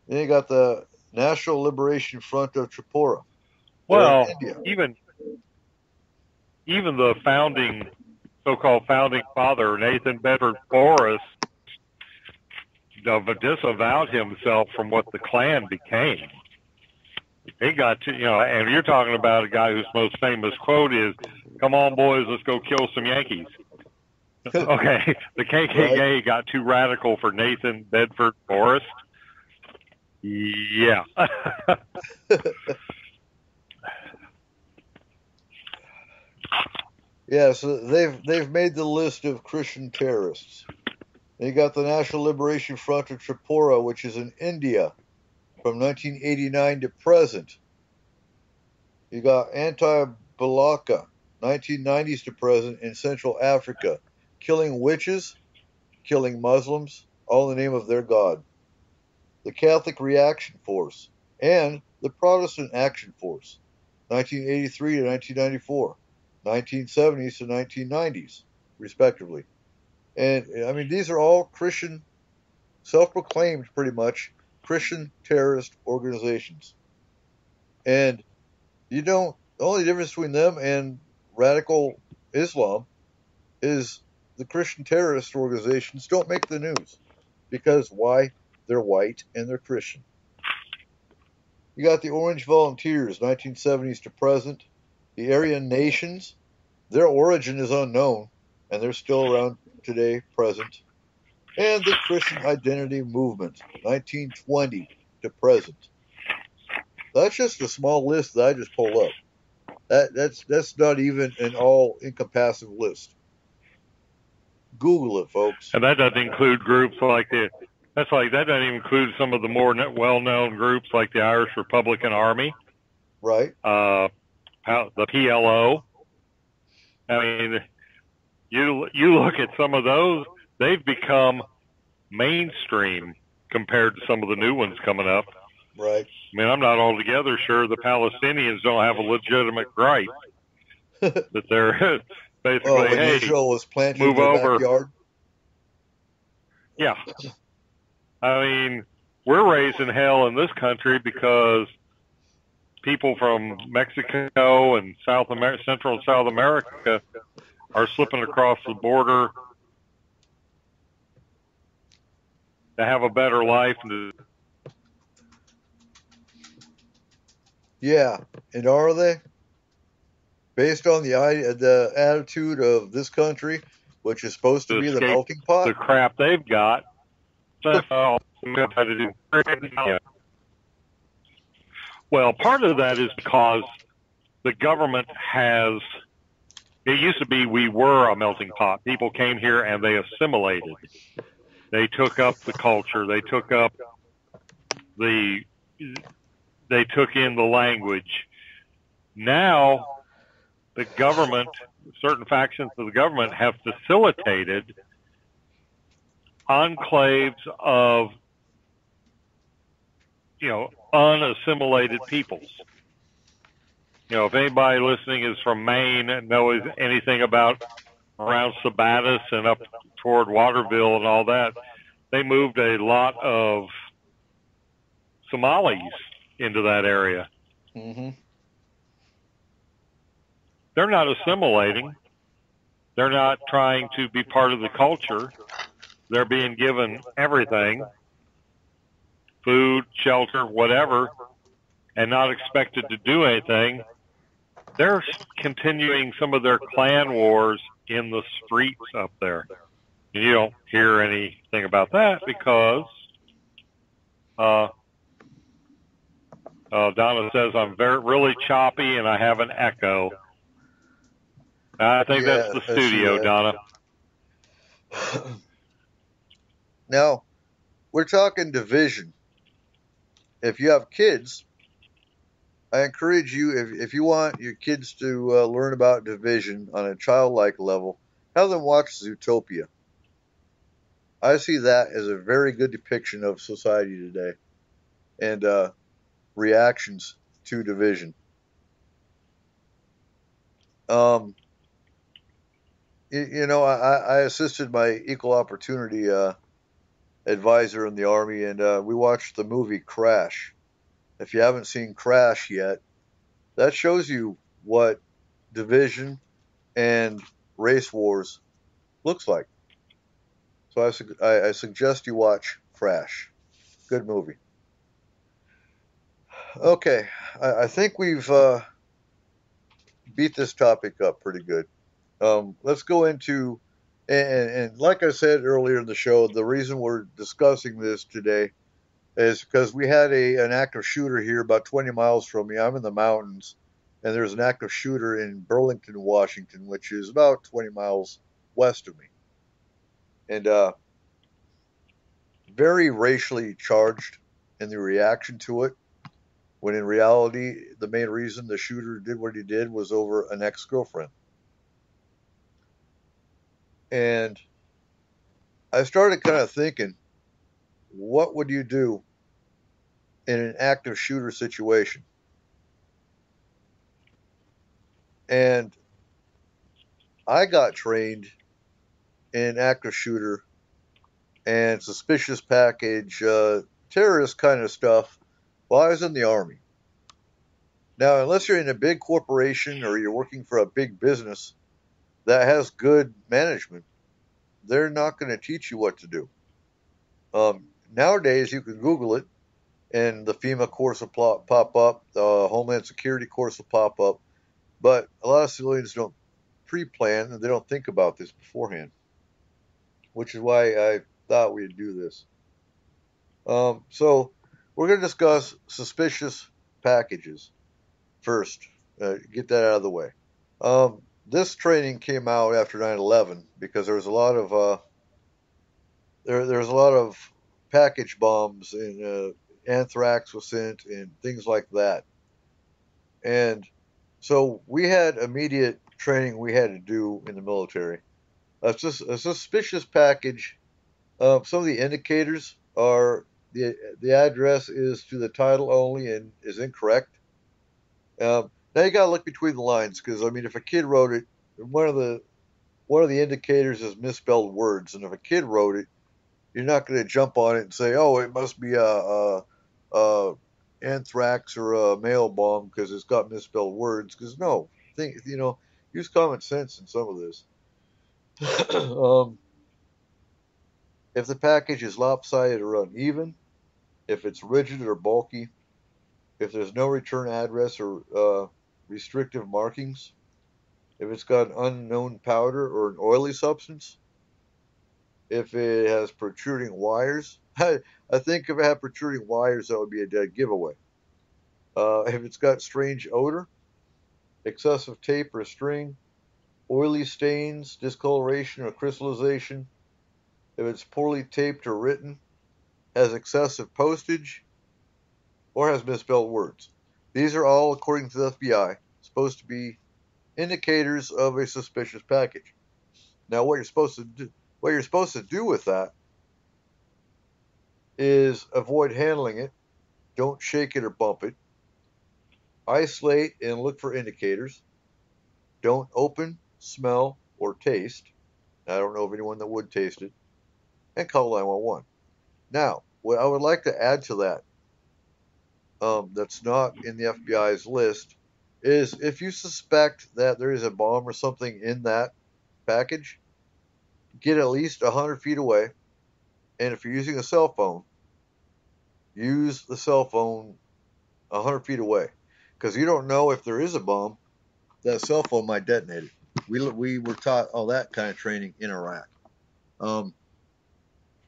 Speaker 6: Then you got the National Liberation Front of Tripura.
Speaker 7: Well, even the so-called founding father, Nathan Bedford Forrest, disavowed himself from what the Klan became. He got to, and you're talking about a guy whose most famous quote is, "Come on, boys, let's go kill some Yankees." Okay, the KKK
Speaker 6: Right.
Speaker 7: got too radical for Nathan Bedford Forrest. Yeah.
Speaker 6: Yeah, so they've made the list of Christian terrorists. You got the National Liberation Front of Tripura, which is in India from 1989 to present. You got Anti-Balaka, 1990s to present in Central Africa, killing witches, killing Muslims, all in the name of their God. The Catholic Reaction Force and the Protestant Action Force, 1983 to 1994, 1970s to 1990s, respectively. And I mean, these are all Christian, self-proclaimed pretty much, Christian terrorist organizations. And the only difference between them and radical Islam is the Christian terrorist organizations don't make the news. Because why? They're white and they're Christian. You got the Orange Volunteers, 1970s to present. The Aryan Nations, their origin is unknown, and they're still around today, present. And the Christian Identity Movement, 1920 to present. That's just a small list that I just pulled up. That's not even an all-encompassing list. Google it, folks.
Speaker 7: And that doesn't include groups like that doesn't even include some of the more well-known groups like the Irish Republican Army,
Speaker 6: Right.
Speaker 7: the PLO. I mean, you look at some of those; they've become mainstream compared to some of the new ones coming up.
Speaker 6: Right.
Speaker 7: I mean, I'm not altogether sure the Palestinians don't have a legitimate gripe that they're basically,
Speaker 6: when
Speaker 7: hey,
Speaker 6: Israel was planted
Speaker 7: move
Speaker 6: in their
Speaker 7: over.
Speaker 6: backyard.
Speaker 7: Yeah. I mean, we're raising hell in this country because people from Mexico and Central and South America are slipping across the border to have a better life.
Speaker 6: Yeah, and are they? Based on the attitude of this country, which is supposed to be the
Speaker 7: escape
Speaker 6: melting pot?
Speaker 7: the crap they've got. That's all we have to do. Well, part of that is because the government has. It used to be we were a melting pot. People came here and they assimilated. They took up the culture. They took in the language. Now, the government, certain factions of the government have facilitated enclaves of, unassimilated peoples. If anybody listening is from Maine and knows anything about around Sabattis and up toward Waterville and all that, they moved a lot of Somalis into that area.
Speaker 6: Mm-hmm.
Speaker 7: They're not assimilating. They're not trying to be part of the culture. They're being given everything, food, shelter, whatever, and not expected to do anything. They're continuing some of their clan wars in the streets up there. And you don't hear anything about that because Donna says I'm really choppy and I have an echo. I think that's the studio, Donna.
Speaker 6: Now, we're talking division. If you have kids, I encourage you, if you want your kids to learn about division on a childlike level, have them watch Zootopia. I see that as a very good depiction of society today and reactions to division. I assisted my equal opportunity advisor in the Army, and we watched the movie Crash. If you haven't seen Crash yet, that shows you what division and race wars looks like. So I suggest you watch Crash. Good movie. Okay, I think we've beat this topic up pretty good. Let's go into, and like I said earlier in the show, the reason we're discussing this today is because we had an active shooter here about 20 miles from me. I'm in the mountains, and there's an active shooter in Burlington, Washington, which is about 20 miles west of me. And very racially charged in the reaction to it, when in reality, the main reason the shooter did what he did was over an ex-girlfriend. And I started kind of thinking, what would you do in an active shooter situation? And I got trained in active shooter and suspicious package, terrorist kind of stuff while I was in the Army. Now, unless you're in a big corporation or you're working for a big business that has good management, they're not going to teach you what to do. Nowadays, you can Google it, and the FEMA course will pop up, the Homeland Security course will pop up, but a lot of civilians don't pre-plan and they don't think about this beforehand, which is why I thought we'd do this. So we're going to discuss suspicious packages first. Get that out of the way. This training came out after 9/11 because there was a lot of there's a lot of package bombs and anthrax was sent and things like that. And so we had immediate training we had to do in the military. A suspicious package. Some of the indicators are the address is to the title only and is incorrect. Now you got to look between the lines because I mean, if a kid wrote it, one of the indicators is misspelled words, and if a kid wrote it, you're not going to jump on it and say, "Oh, it must be a anthrax or a mail bomb because it's got misspelled words." Because no, use common sense in some of this. If the package is lopsided or uneven, if it's rigid or bulky, if there's no return address or restrictive markings, if it's got an unknown powder or an oily substance, if it has protruding wires. I think if it had protruding wires, that would be a dead giveaway. If it's got strange odor, excessive tape or string, oily stains, discoloration or crystallization, if it's poorly taped or written, has excessive postage, or has misspelled words. These are all, according to the FBI, supposed to be indicators of a suspicious package. Now, what you're supposed to do with that is avoid handling it, don't shake it or bump it, isolate and look for indicators, don't open, smell, or taste. I don't know of anyone that would taste it, and call 911. Now, what I would like to add to that, that's not in the FBI's list, is if you suspect that there is a bomb or something in that package, get at least 100 feet away, and if you're using a cell phone, use the cell phone 100 feet away, because you don't know if there is a bomb, that cell phone might detonate it. We were taught all that kind of training in Iraq. For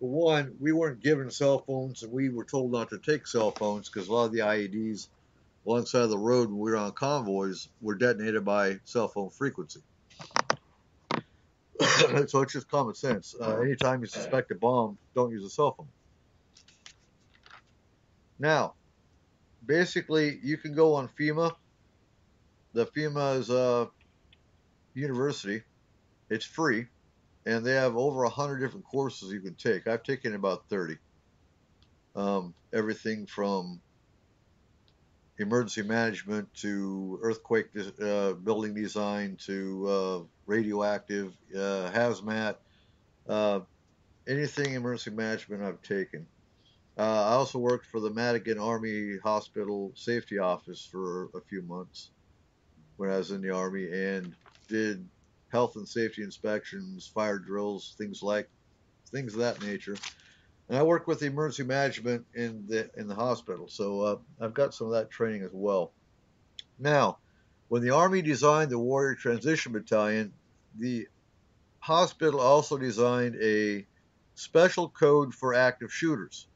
Speaker 6: one, we weren't given cell phones, and we were told not to take cell phones because a lot of the IEDs alongside the road when we were on convoys were detonated by cell phone frequency. So it's just common sense. Anytime you suspect a bomb, don't use a cell phone. Now, basically, you can go on FEMA. The FEMA is a university. It's free, and they have over 100 different courses you can take. I've taken about 30. Everything from emergency management to earthquake building design to radioactive, hazmat, anything emergency management I've taken. I also worked for the Madigan Army Hospital Safety Office for a few months when I was in the Army and did health and safety inspections, fire drills, things of that nature. And I work with the emergency management in the hospital, so I've got some of that training as well. Now, when the Army designed the Warrior Transition Battalion, the hospital also designed a special code for active shooters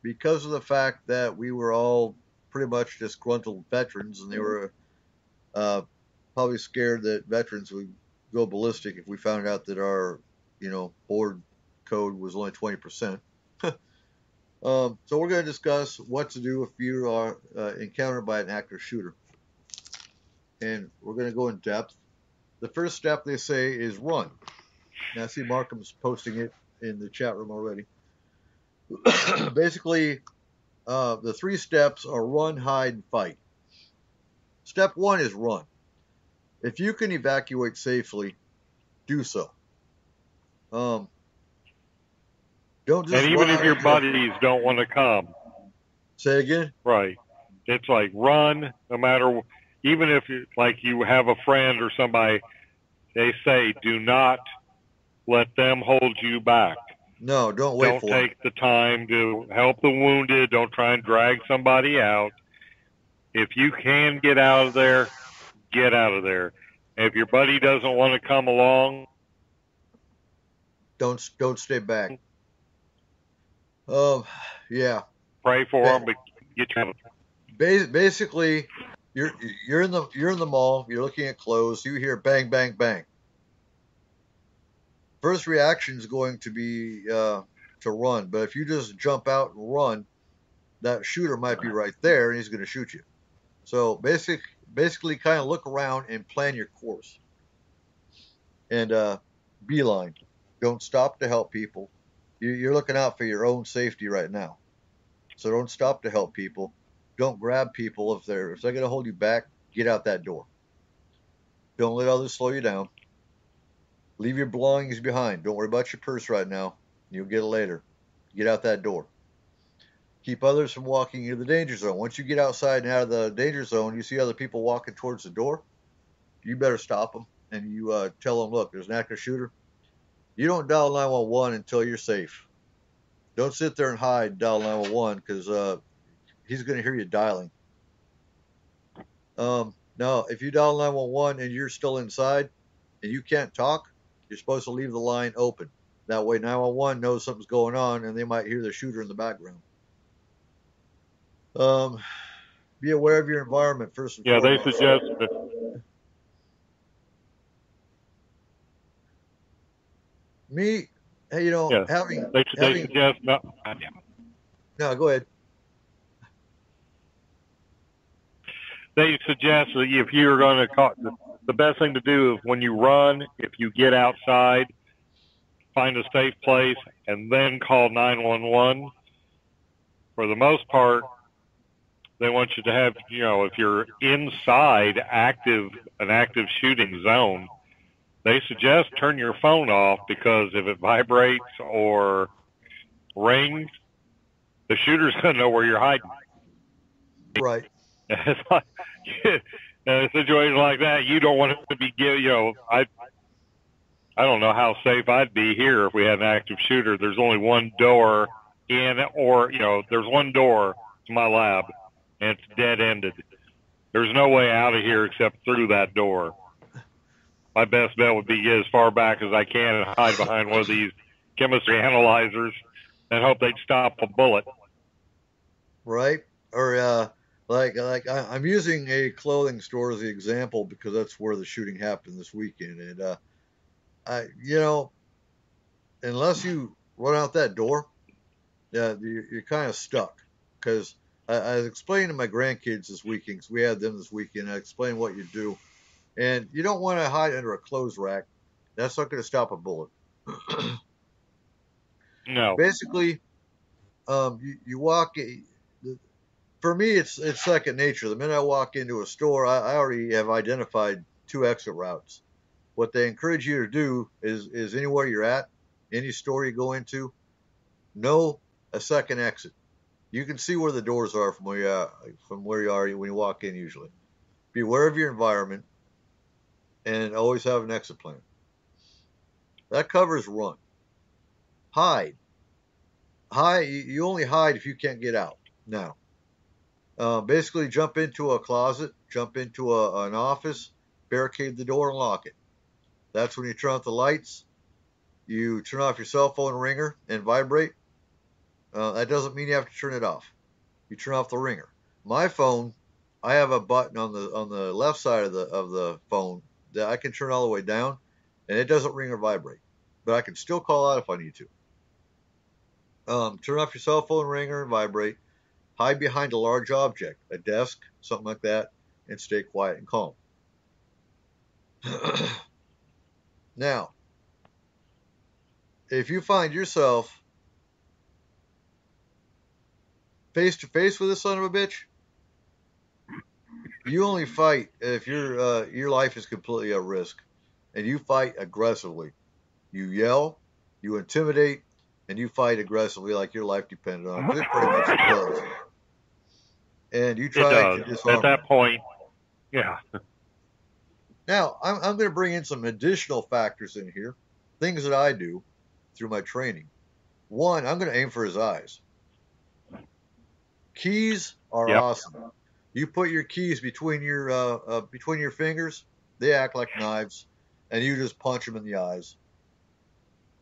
Speaker 6: because of the fact that we were all pretty much disgruntled veterans, and they were probably scared that veterans would go ballistic if we found out that our, board code was only 20%. So we're going to discuss what to do if you are encountered by an active shooter. And we're going to go in depth. The first step, they say, is run. Now, I see Markham's posting it in the chat room already. Basically, the 3 steps are run, hide, and fight. Step 1 is run. If you can evacuate safely, do so. Don't just
Speaker 7: And even
Speaker 6: run
Speaker 7: if your buddies don't want to come.
Speaker 6: Say again?
Speaker 7: Right. It's like run, no matter, even if you have a friend or somebody, they say do not let them hold you back.
Speaker 6: No, don't wait for
Speaker 7: Don't take the time to help the wounded. Don't try and drag somebody out. If you can get out of there, get out of there. If your buddy doesn't want to come along,
Speaker 6: don't stay back. Yeah.
Speaker 7: Pray for them, but get you.
Speaker 6: Basically, you're in the mall. You're looking at clothes. You hear bang, bang, bang. First reaction is going to be to run, but if you just jump out and run, that shooter might be right there, and he's going to shoot you. So basically, kind of look around and plan your course. And beeline. Don't stop to help people. You're looking out for your own safety right now. So don't stop to help people. Don't grab people if they're going to hold you back. Get out that door. Don't let others slow you down. Leave your belongings behind. Don't worry about your purse right now. You'll get it later. Get out that door. Keep others from walking into the danger zone. Once you get outside and out of the danger zone, you see other people walking towards the door, you better stop them and you tell them, look, there's an active shooter. You don't dial 911 until you're safe. Don't sit there and hide and dial 911 because he's going to hear you dialing. Now, if you dial 911 and you're still inside and you can't talk, you're supposed to leave the line open. That way 911 knows something's going on and they might hear the shooter in the background. Be aware of your environment first and foremost.
Speaker 7: They suggest that.
Speaker 6: Me, hey, having
Speaker 7: They suggest no.
Speaker 6: No, go ahead.
Speaker 7: They suggest that if you're going to call, the best thing to do is when you run, if you get outside, find a safe place, and then call 911. For the most part, they want you to have, if you're inside an active shooting zone, they suggest turn your phone off because if it vibrates or rings, the shooter's going to know where you're hiding.
Speaker 6: Right.
Speaker 7: It's like, in a situation like that, you don't want it to be, I don't know how safe I'd be here if we had an active shooter. There's only one door in, or, there's one door to my lab, and it's dead-ended. There's no way out of here except through that door. My best bet would be get as far back as I can and hide behind one of these chemistry analyzers and hope they'd stop a bullet.
Speaker 6: Right. Or, like I'm using a clothing store as the example because that's where the shooting happened this weekend. And, unless you run out that door, you're kind of stuck. Because I was explaining to my grandkids this weekend, because we had them this weekend, I explained what you do. And you don't want to hide under a clothes rack. That's not going to stop a bullet.
Speaker 7: No.
Speaker 6: Basically, you walk. For me, it's second nature. The minute I walk into a store, I already have identified 2 exit routes. What they encourage you to do is anywhere you're at, any store you go into, know a second exit. You can see where the doors are from where you are when you walk in usually. Be aware of your environment and always have an exit plan. That covers run. Hide. Hide. You only hide if you can't get out. Now, basically jump into a closet, jump into an office, barricade the door and lock it. That's when you turn off the lights. You turn off your cell phone ringer and vibrate. That doesn't mean you have to turn it off. You turn off the ringer. My phone, I have a button on the left side of the phone that I can turn all the way down, and it doesn't ring or vibrate, but I can still call out if I need to. Turn off your cell phone ringer and vibrate. Hide behind a large object, a desk, something like that, and stay quiet and calm. Now, if you find yourself face to face with this son of a bitch, you only fight if your life is completely at risk, and you fight aggressively. You yell, you intimidate, and you fight aggressively like your life depended on it. It pretty much does. And you try to disarm
Speaker 7: at that
Speaker 6: them.
Speaker 7: point. Yeah.
Speaker 6: Now, I'm going to bring in some additional factors in here, things that I do through my training. One, I'm going to aim for his eyes. Keys are
Speaker 7: Yep.
Speaker 6: awesome. You put your keys between your fingers, they act like knives, and you just punch them in the eyes.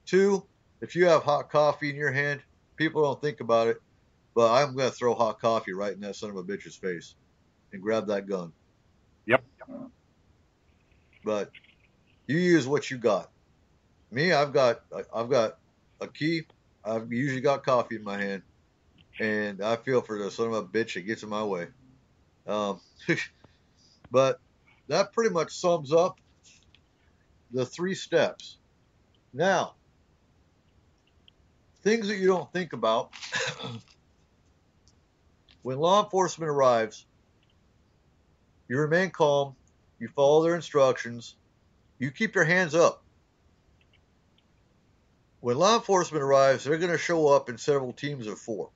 Speaker 6: Two, if you have hot coffee in your hand, people don't think about it, but I'm going to throw hot coffee right in that son of a bitch's face and grab that gun.
Speaker 7: Yep.
Speaker 6: But you use what you got. Me, I've got a key. I've usually got coffee in my hand, and I feel for the son of a bitch that gets in my way. But that pretty much sums up the 3 steps. Now, things that you don't think about. When law enforcement arrives, you remain calm, you follow their instructions, you keep your hands up. When law enforcement arrives, they're going to show up in several teams of 4.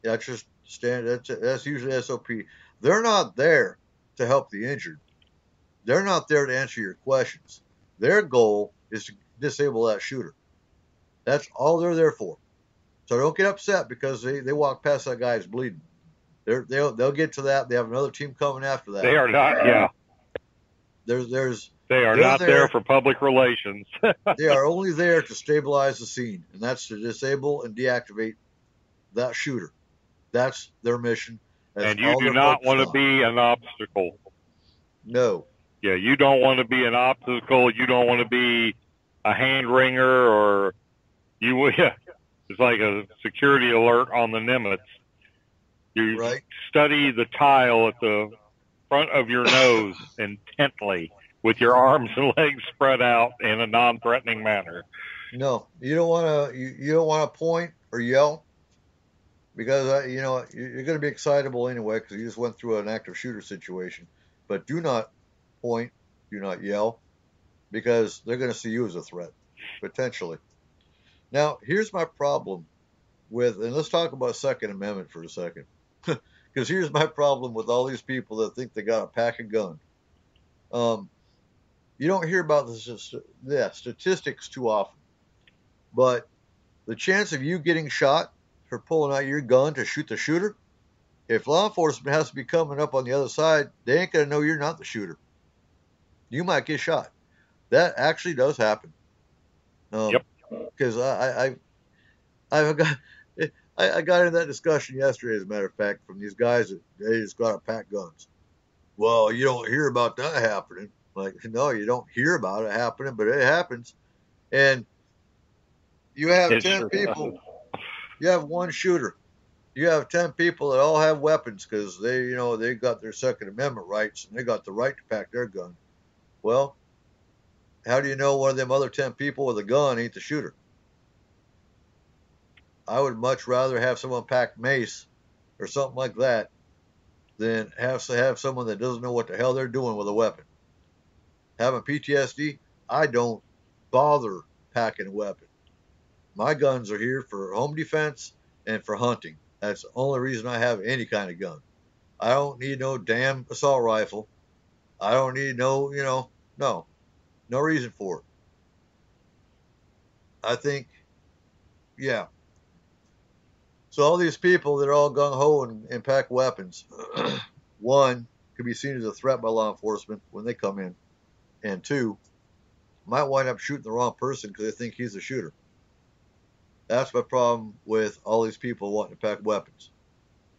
Speaker 6: That's just standard. That's usually SOP. They're not there to help the injured. They're not there to answer your questions. Their goal is to disable that shooter. That's all they're there for. So don't get upset because they walk past that guy who's bleeding. They'll get to that. They have another team coming after that.
Speaker 7: They are not. Yeah.
Speaker 6: They
Speaker 7: are not there for public relations.
Speaker 6: They are only there to stabilize the scene, and that's to disable and deactivate that shooter. That's their mission. That's
Speaker 7: and you do not want to be an obstacle.
Speaker 6: No.
Speaker 7: Yeah, you don't want to be an obstacle. You don't want to be a hand wringer, or you. Yeah, it's like a security alert on the Nimitz. You study the tile at the front of your nose intently, with your arms and legs spread out in a non-threatening manner.
Speaker 6: No, you don't want to. You don't want to point or yell, because you're going to be excitable anyway because you just went through an active shooter situation. But do not point, do not yell, because they're going to see you as a threat, potentially. Now, here's my problem with, and let's talk about Second Amendment for a second, because here's my problem with all these people that think they got a pack of gun. You don't hear about the statistics too often, but the chance of you getting shot for pulling out your gun to shoot the shooter, if law enforcement has to be coming up on the other side, they ain't going to know you're not the shooter. You might get shot. That actually does happen.
Speaker 7: Yep.
Speaker 6: Because I got in that discussion yesterday, as a matter of fact, from these guys that they just got to pack guns. Well, you don't hear about that happening. Like, no, you don't hear about it happening, but it happens. And you have 10 people. You have one shooter. You have 10 people that all have weapons because they got their Second Amendment rights and they got the right to pack their gun. Well, how do you know one of them other 10 people with a gun ain't the shooter? I would much rather have someone pack mace or something like that than have someone that doesn't know what the hell they're doing with a weapon. Having PTSD, I don't bother packing a weapon. My guns are here for home defense and for hunting. That's the only reason I have any kind of gun. I don't need no damn assault rifle. I don't need no reason for it. I think, yeah. So all these people that are all gung ho and pack weapons, one, could be seen as a threat by law enforcement when they come in, and two, might wind up shooting the wrong person because they think he's the shooter. That's my problem with all these people wanting to pack weapons.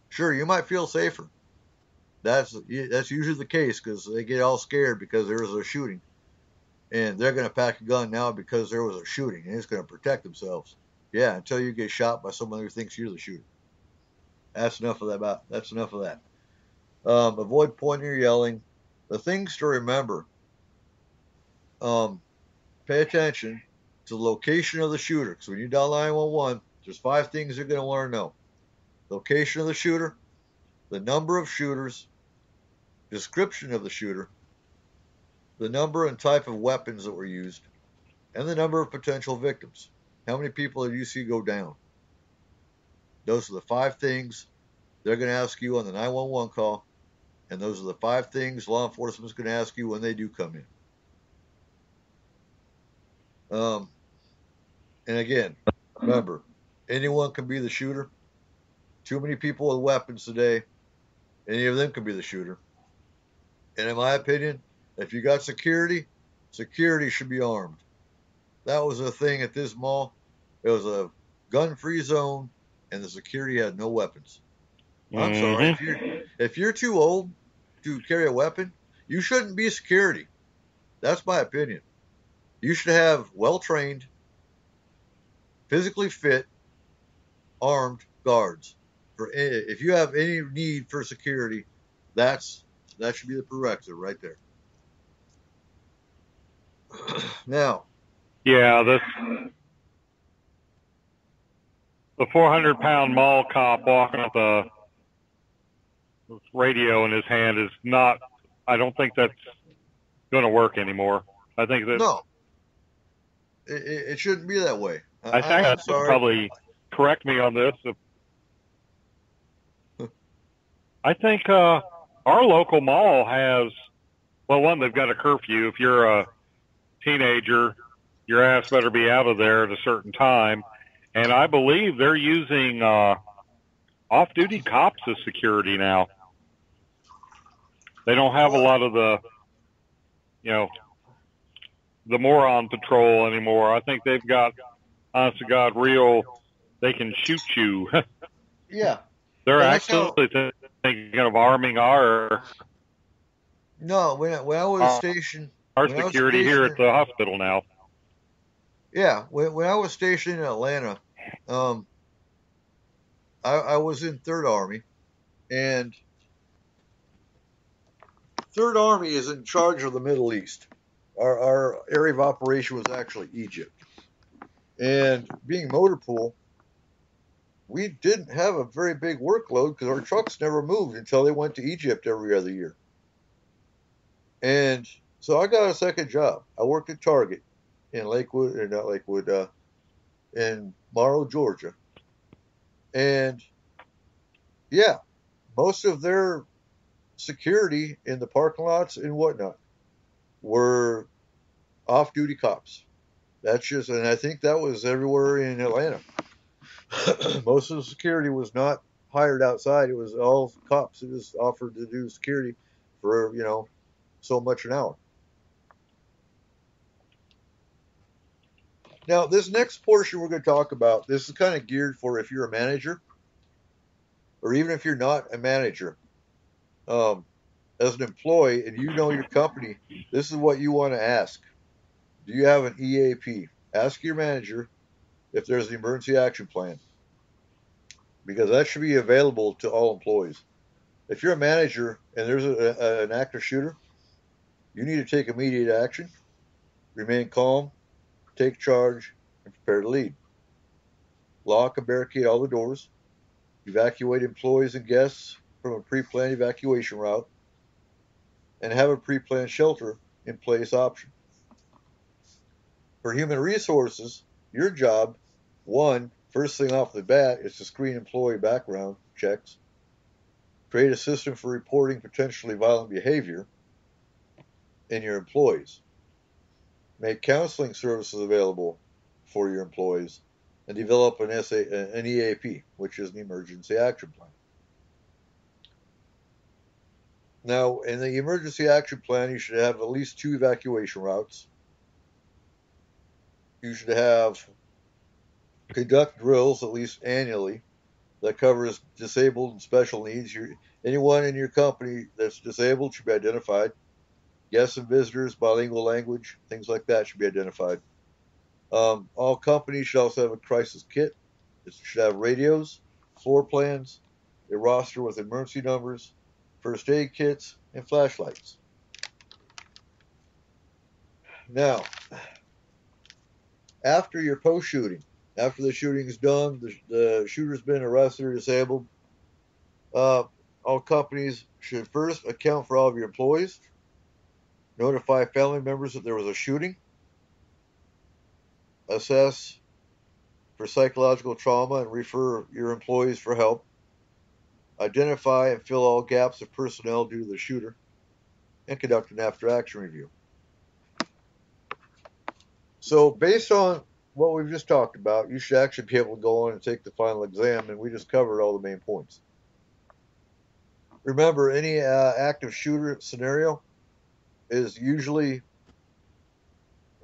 Speaker 6: Sure, you might feel safer. That's usually the case because they get all scared because there was a shooting, and they're going to pack a gun now because there was a shooting, and it's going to protect themselves. Yeah, until you get shot by someone who thinks you're the shooter. That's enough of that. That's enough of that. Avoid pointing or yelling. The things to remember. Pay attention to the location of the shooter. Because when you dial 911, there's 5 things you're going to want to know: location of the shooter, the number of shooters, description of the shooter, the number and type of weapons that were used, and the number of potential victims. How many people did you see go down? Those are the 5 things they're going to ask you on the 911 call, and those are the 5 things law enforcement is going to ask you when they do come in. And again, remember, anyone can be the shooter. Too many people with weapons today, any of them can be the shooter. And in my opinion, if you got security, security should be armed. That was a thing at this mall. It was a gun-free zone, and the security had no weapons. I'm sorry, if you're too old to carry a weapon, you shouldn't be security. That's my opinion. You should have well-trained, physically fit, armed guards. If you have any need for security, that should be the prerequisite right there. Now,
Speaker 7: Yeah, the 400-pound mall cop walking with a radio in his hand is not. I don't think that's going to work anymore. I think that
Speaker 6: no, it shouldn't be that way.
Speaker 7: I think
Speaker 6: I'm
Speaker 7: that's
Speaker 6: sorry.
Speaker 7: probably correct me on this. I think our local mall has, well, one, they've got a curfew. If you're a teenager, your ass better be out of there at a certain time. And I believe they're using off-duty cops as security now. They don't have a lot of the moron patrol anymore. I think they've got, honest to God, they can shoot you.
Speaker 6: Yeah.
Speaker 7: They're actually thinking of arming our
Speaker 6: when I was stationed,
Speaker 7: security here at the hospital now.
Speaker 6: Yeah, when I was stationed in Atlanta, I was in 3rd Army, and 3rd Army is in charge of the Middle East. Our area of operation was actually Egypt. And being motor pool, we didn't have a very big workload because our trucks never moved until they went to Egypt every other year. And so I got a second job. I worked at Target in in Morrow, Georgia. And yeah, most of their security in the parking lots and whatnot were off-duty cops. And I think that was everywhere in Atlanta. Most of the security was not hired outside. It was all cops who just offered to do security for, so much an hour. Now, this next portion we're going to talk about, this is kind of geared for if you're a manager, or even if you're not a manager. As an employee and you know your company, this is what you want to ask. Do you have an EAP? Ask your manager if there's an emergency action plan, because that should be available to all employees. If you're a manager and there's an active shooter, you need to take immediate action, remain calm, take charge, and prepare to lead. Lock and barricade all the doors. Evacuate employees and guests from a pre-planned evacuation route, and have a pre-planned shelter in place option. For human resources, your job, first thing off the bat, is to screen employee background checks, create a system for reporting potentially violent behavior in your employees, make counseling services available for your employees and develop an EAP, which is an emergency action plan. Now, in the emergency action plan, you should have at least 2 evacuation routes. You should have conduct drills at least annually that covers disabled and special needs. Anyone in your company that's disabled should be identified. Guests and visitors, bilingual language, things like that should be identified. All companies should also have a crisis kit. It should have radios, floor plans, a roster with emergency numbers, first aid kits, and flashlights. Now, after your post-shooting, after the shooting is done, the shooter's been arrested or disabled, all companies should first account for all of your employees, notify family members that there was a shooting, assess for psychological trauma and refer your employees for help, identify and fill all gaps of personnel due to the shooter, and conduct an after-action review. So based on what we've just talked about, you should actually be able to go on and take the final exam, and we just covered all the main points. Remember, any active shooter scenario is usually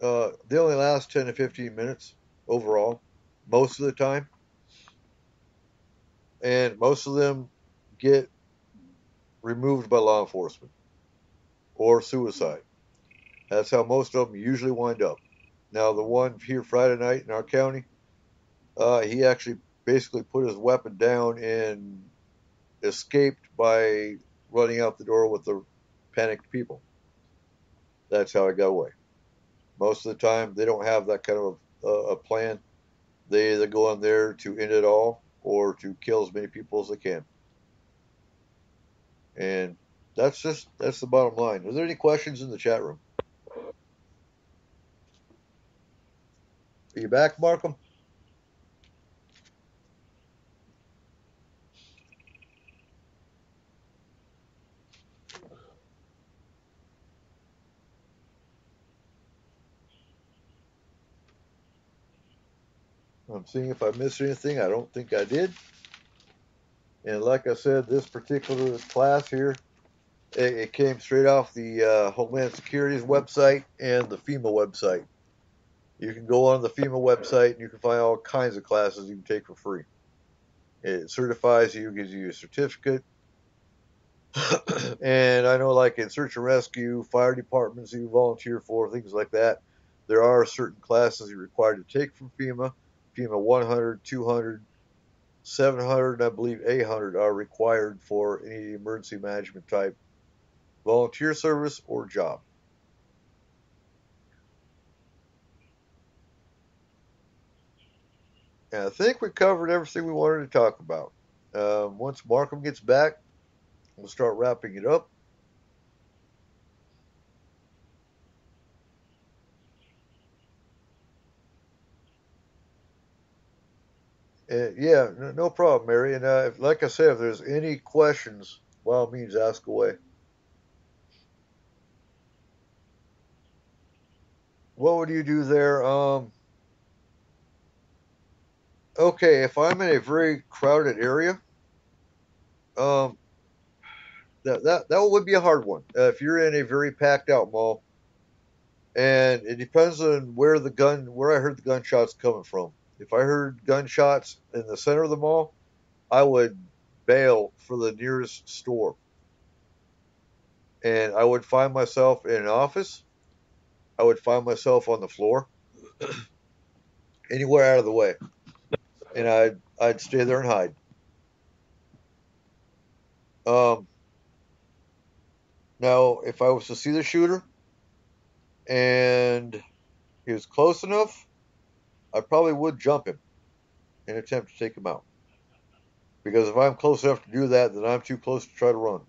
Speaker 6: they only last 10 to 15 minutes overall, most of the time, and most of them get removed by law enforcement or suicide. That's how most of them usually wind up. Now, the one here Friday night in our county, he actually basically put his weapon down and escaped by running out the door with the panicked people. That's how he got away. Most of the time, they don't have that kind of a plan. They either go in there to end it all or to kill as many people as they can. And that's the bottom line. Are there any questions in the chat room? Are you back, Markham? I'm seeing if I missed anything. I don't think I did. And like I said, this particular class here, it came straight off the Homeland Security's website and the FEMA website. You can go on the FEMA website and you can find all kinds of classes you can take for free. It certifies you, gives you a certificate. And I know, like in search and rescue, fire departments you volunteer for, things like that, there are certain classes you're required to take from FEMA. FEMA 100, 200, 700, and I believe 800 are required for any emergency management type volunteer service or job. And I think we covered everything we wanted to talk about. Once Markham gets back, we'll start wrapping it up. Yeah, no problem, Mary. And like I said, if there's any questions, by all means, ask away. What would you do there? Okay, if I'm in a very crowded area, um, that would be a hard one. If you're in a very packed out mall, and it depends on where I heard the gunshots coming from. If I heard gunshots in the center of the mall, I would bail for the nearest store, and I would find myself in an office. I would find myself on the floor, anywhere out of the way, and I'd stay there and hide. Um, Now, if I was to see the shooter and he was close enough, I probably would jump him and attempt to take him out. Because if I'm close enough to do that, then I'm too close to try to run.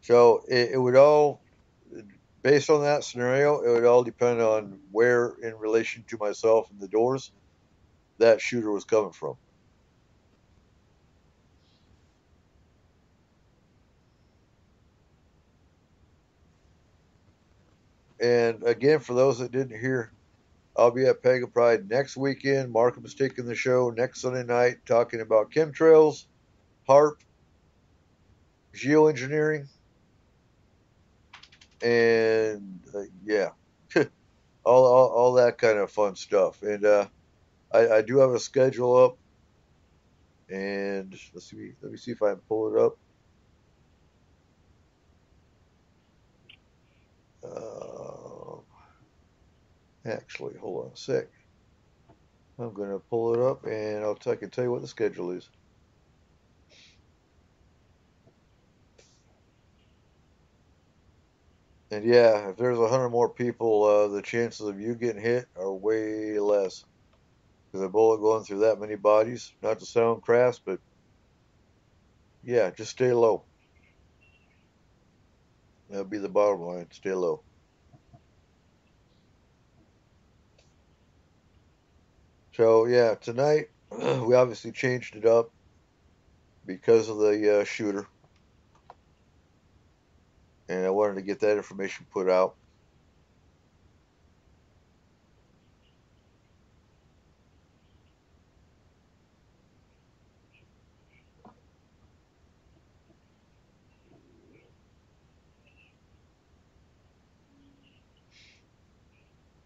Speaker 6: So it would all, based on that scenario, it would all depend on where, in relation to myself and the doors, that shooter was coming from. And again, for those that didn't hear I'll be at Pagan Pride next weekend. Markham's taking the show next Sunday night, talking about chemtrails, HARP, geoengineering, and yeah, all that kind of fun stuff. And I do have a schedule up, and let me see if I can pull it up. Actually, hold on a sec. I'm going to pull it up, and I can tell you what the schedule is. And yeah, if there's 100 more people, the chances of you getting hit are way less. Because a bullet going through that many bodies, not to sound crass, but yeah, just stay low. That'll be the bottom line. Stay low. So yeah, tonight we obviously changed it up because of the shooter, and I wanted to get that information put out.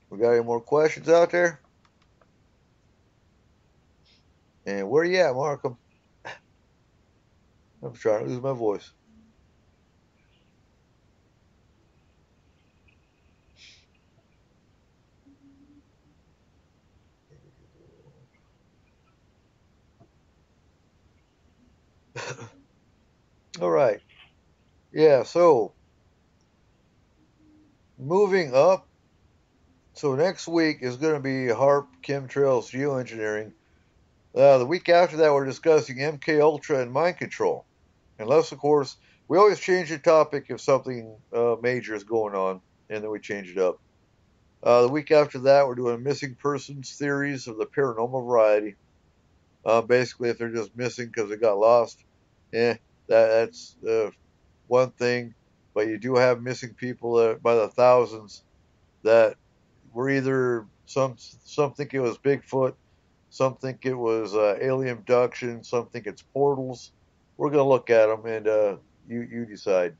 Speaker 6: We got any more questions out there? And where you at, Markham? I'm trying to lose my voice. All right. Yeah, so moving up. So next week is going to be HARP, chemtrails, geoengineering. The week after that, we're discussing MK Ultra and mind control. Unless, of course, we always change the topic if something major is going on, and then we change it up. The week after that, we're doing missing persons theories of the paranormal variety. Basically, if they're just missing because they got lost, that's one thing. But you do have missing people by the thousands that were either some think it was Bigfoot, some think it was alien abduction, some think it's portals. We're gonna look at them, and you decide.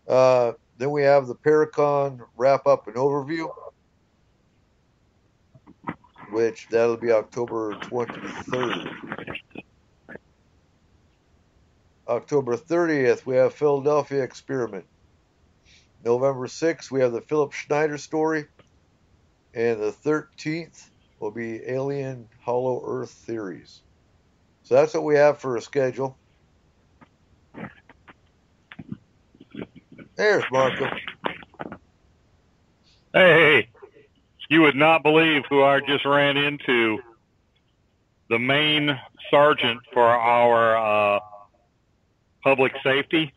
Speaker 6: Then we have the Paracon wrap up and overview, which that'll be October 23rd. October 30th, we have Philadelphia Experiment. November 6th, we have the Philip Schneider story. And the 13th will be Alien Hollow Earth Theories. So that's what we have for a schedule. There's Marco.
Speaker 7: Hey, you would not believe who I just ran into. The main sergeant for our public safety.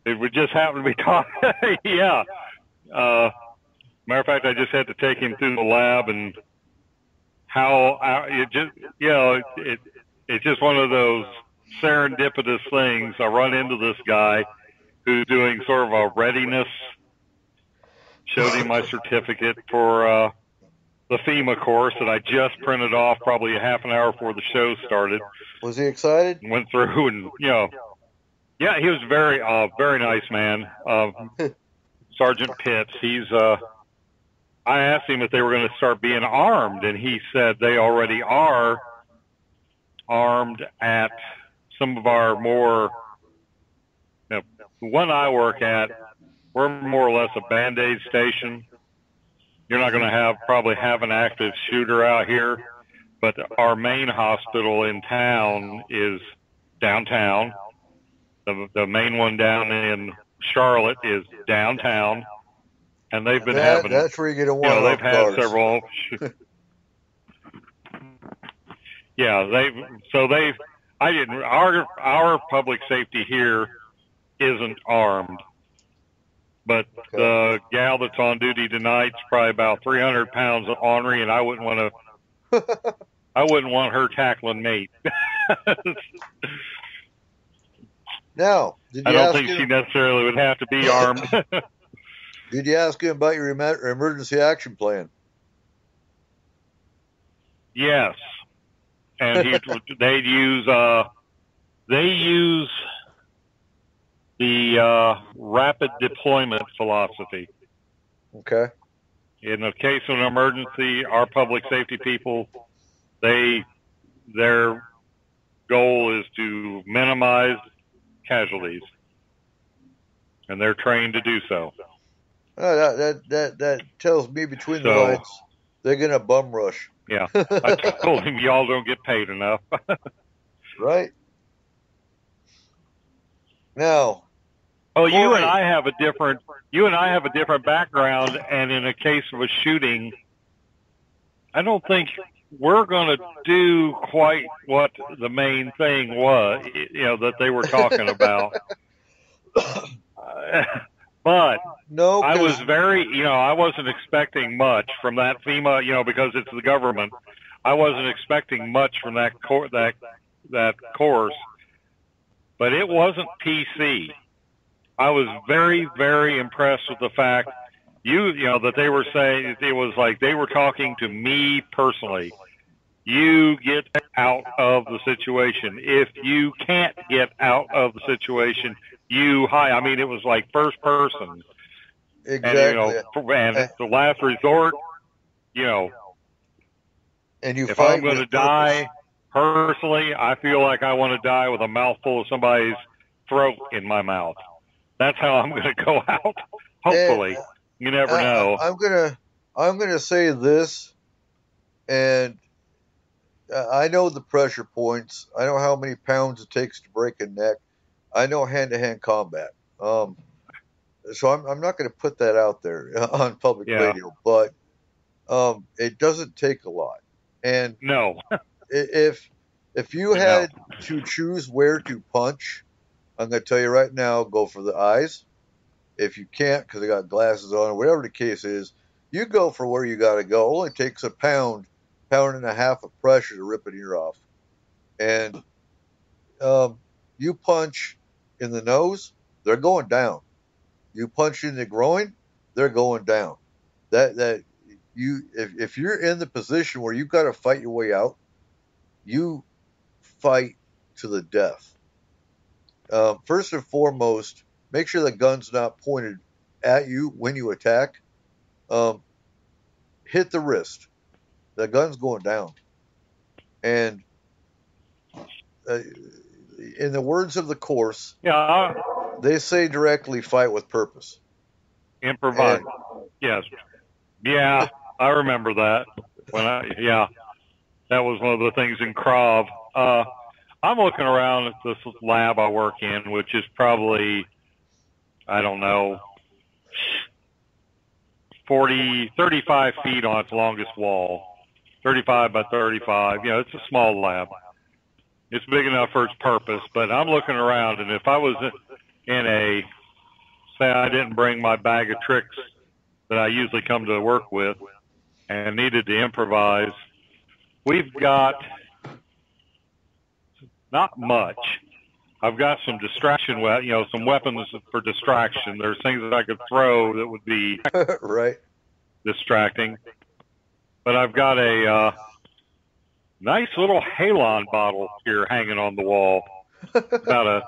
Speaker 7: It would just happen to be talking. Yeah. Matter of fact, I just had to take him through the lab, and how it just, it's just one of those serendipitous things. I run into this guy who's doing sort of a readiness. Showed him my certificate for the FEMA course that I just printed off probably a half an hour before the show started.
Speaker 6: Was he excited?
Speaker 7: Went through and, yeah, he was very nice man. Sergeant Pitts, I asked him if they were going to start being armed, and he said they already are armed at some of our more, the one I work at, we're more or less a Band-Aid station. You're not going to probably have an active shooter out here, but our main hospital in town is downtown. The main one down in Charlotte is downtown. And they've been having.
Speaker 6: That's where you get a one.
Speaker 7: They've had several. Yeah, our public safety here isn't armed, but the gal that's on duty tonight's probably about 300 pounds ornery, and I wouldn't want her tackling me.
Speaker 6: Now,
Speaker 7: I don't think she necessarily would have to be armed.
Speaker 6: Did you ask him about your emergency action plan?
Speaker 7: Yes, and they use the rapid deployment philosophy.
Speaker 6: Okay.
Speaker 7: In the case of an emergency, our public safety people, their goal is to minimize casualties, and they're trained to do so.
Speaker 6: That tells me between the lines they're gonna bum rush.
Speaker 7: Yeah, I told him y'all don't get paid enough.
Speaker 6: Right. Now.
Speaker 7: Oh, you and I have a different background, and in a case of a shooting, I don't think we're going to do quite what the main thing was, that they were talking about. But
Speaker 6: no,
Speaker 7: I was I wasn't expecting much from that FEMA, because it's the government. I wasn't expecting much from that course, but it wasn't PC. I was very, very impressed with the fact that they were saying it was like they were talking to me personally. You get out of the situation. If you can't get out of the situation, I mean, it was like first person.
Speaker 6: Exactly.
Speaker 7: And it's the last resort,
Speaker 6: And you
Speaker 7: if
Speaker 6: fight
Speaker 7: I'm going to die, personally, I feel like I want to die with a mouthful of somebody's throat in my mouth. That's how I'm going to go out. Hopefully.
Speaker 6: And,
Speaker 7: you never know.
Speaker 6: I'm gonna say this, and I know the pressure points. I know how many pounds it takes to break a neck. I know hand-to-hand combat. So I'm not going to put that out there on public radio, but it doesn't take a lot. And
Speaker 7: no,
Speaker 6: if you had to choose where to punch, I'm going to tell you right now, go for the eyes. If you can't, because they got glasses on, or whatever the case is, you go for where you got to go. It only takes a pound and a half of pressure to rip an ear off. And you punch in the nose, they're going down. You punch in the groin, they're going down. If you're in the position where you've got to fight your way out, you fight to the death. First and foremost, make sure the gun's not pointed at you when you attack. Hit the wrist. The gun's going down. And in the words of the course, they say directly fight with purpose.
Speaker 7: Improvise. Yes. Yeah, I remember that. That was one of the things in Krav. I'm looking around at this lab I work in, which is probably, I don't know, 35 feet on its longest wall, 35 by 35. It's a small lab. It's big enough for its purpose, but I'm looking around, and if I was say I didn't bring my bag of tricks that I usually come to work with and needed to improvise, we've got not much. I've got some distraction, some weapons for distraction. There's things that I could throw that would be
Speaker 6: right
Speaker 7: distracting. But I've got a nice little Halon bottle here hanging on the wall. About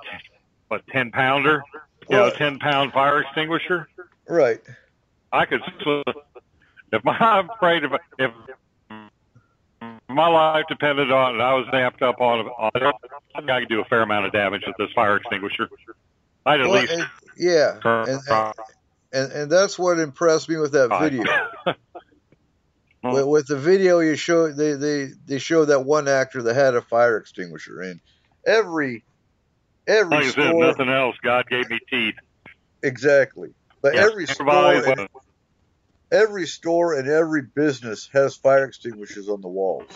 Speaker 7: a 10-pounder, 10-pound fire extinguisher.
Speaker 6: Right.
Speaker 7: I could, I'm afraid if my life depended on it, I was amped up on it, I could do a fair amount of damage with this fire extinguisher. I'd at least.
Speaker 6: And that's what impressed me with that video. With the video you show, they showed that one actor that had a fire extinguisher, and every
Speaker 7: like
Speaker 6: store,
Speaker 7: I said, nothing else. God gave me teeth.
Speaker 6: Exactly, but every store and every business has fire extinguishers on the walls.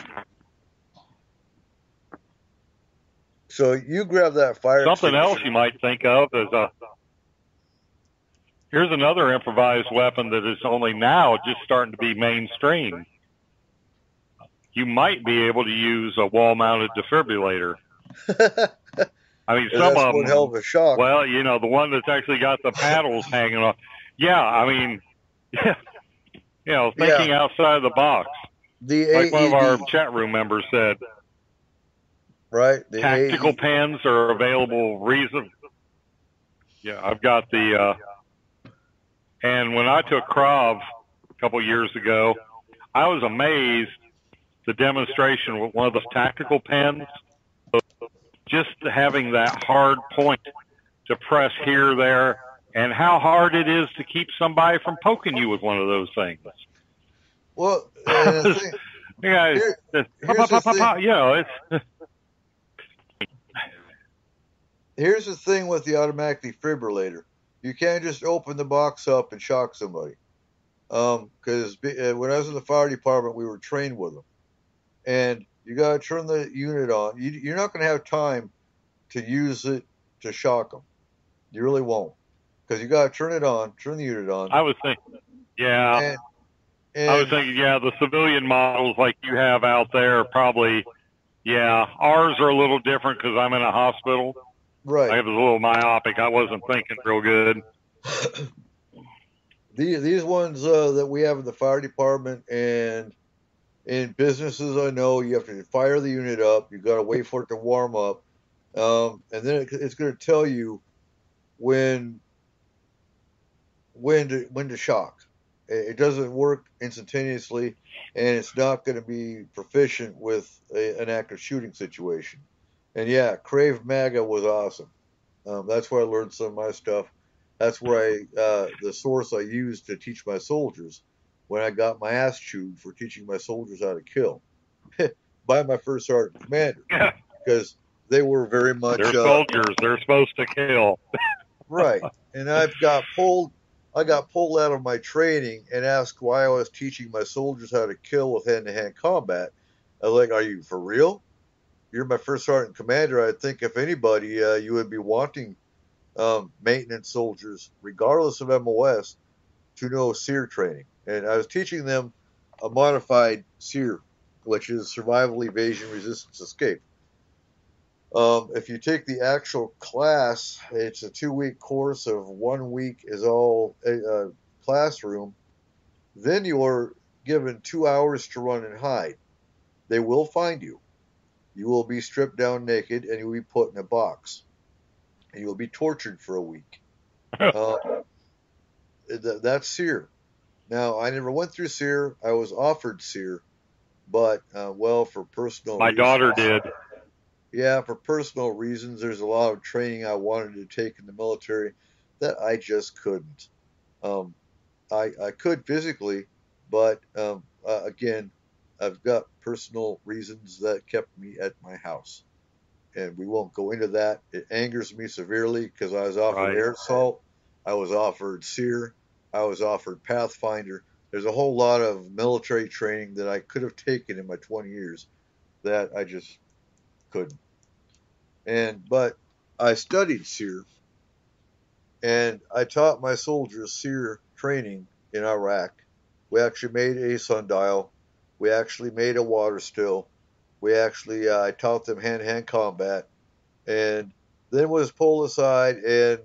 Speaker 6: So you grab that fire.
Speaker 7: Something else you might think of is here's another improvised weapon that is only now just starting to be mainstream. You might be able to use a wall-mounted defibrillator. I mean, some of them.
Speaker 6: One hell of a shock.
Speaker 7: Well, the one that's actually got the paddles hanging off. Yeah, I mean, thinking outside of the box.
Speaker 6: The
Speaker 7: Like one of our
Speaker 6: AED,
Speaker 7: chat room members said,
Speaker 6: right? The
Speaker 7: tactical
Speaker 6: AED.
Speaker 7: pens are available. Yeah, I've got the, and when I took Krav a couple years ago, I was amazed the demonstration with one of those tactical pens, just having that hard point to press here, there, and how hard it is to keep somebody from poking you with one of those things.
Speaker 6: Well, the thing, here's the thing.
Speaker 7: It's
Speaker 6: Here's the thing with the automatic defibrillator. You can't just open the box up and shock somebody. Because when I was in the fire department, we were trained with them. And you got to turn the unit on. You're not going to have time to use it to shock them. You really won't. Because you got to turn it on, turn the unit on.
Speaker 7: I was thinking, yeah. I was thinking, the civilian models like you have out there probably, ours are a little different because I'm in a hospital.
Speaker 6: Right.
Speaker 7: I was a little myopic. I wasn't thinking real good.
Speaker 6: These ones that we have in the fire department and in businesses, I know you have to fire the unit up. You got to wait for it to warm up, and then it's going to tell you when to shock. It doesn't work instantaneously, and it's not going to be proficient with an active shooting situation. And Krav Maga was awesome. That's where I learned some of my stuff. That's where the source I used to teach my soldiers when I got my ass chewed for teaching my soldiers how to kill by my first sergeant commander, because they were very much
Speaker 7: they're soldiers. They're supposed to kill.
Speaker 6: Right. And I got pulled out of my training and asked why I was teaching my soldiers how to kill with hand-to-hand combat. I was like, "Are you for real? You're my first sergeant commander. I think if anybody, you would be wanting maintenance soldiers, regardless of MOS, to know SEER training." And I was teaching them a modified SEER, which is survival, evasion, resistance, escape. If you take the actual class, it's a 2-week course of 1 week is all classroom. Then you're given 2 hours to run and hide. They will find you. You will be stripped down naked and you will be put in a box. And you will be tortured for a week. That's SEER. Now, I never went through SEER. I was offered SEER, but, for personal
Speaker 7: My
Speaker 6: reasons.
Speaker 7: daughter did.
Speaker 6: Yeah, for personal reasons, there's a lot of training I wanted to take in the military that I just couldn't. I could physically, but again, I've got personal reasons that kept me at my house. And we won't go into that. It angers me severely because I was offered air assault, I was offered SEER, I was offered Pathfinder. There's a whole lot of military training that I could have taken in my 20 years that I just couldn't. But I studied SEER, and I taught my soldiers SEER training in Iraq. We actually made a sundial. We actually made a water still. We actually, I taught them hand-to-hand combat, and then was pulled aside and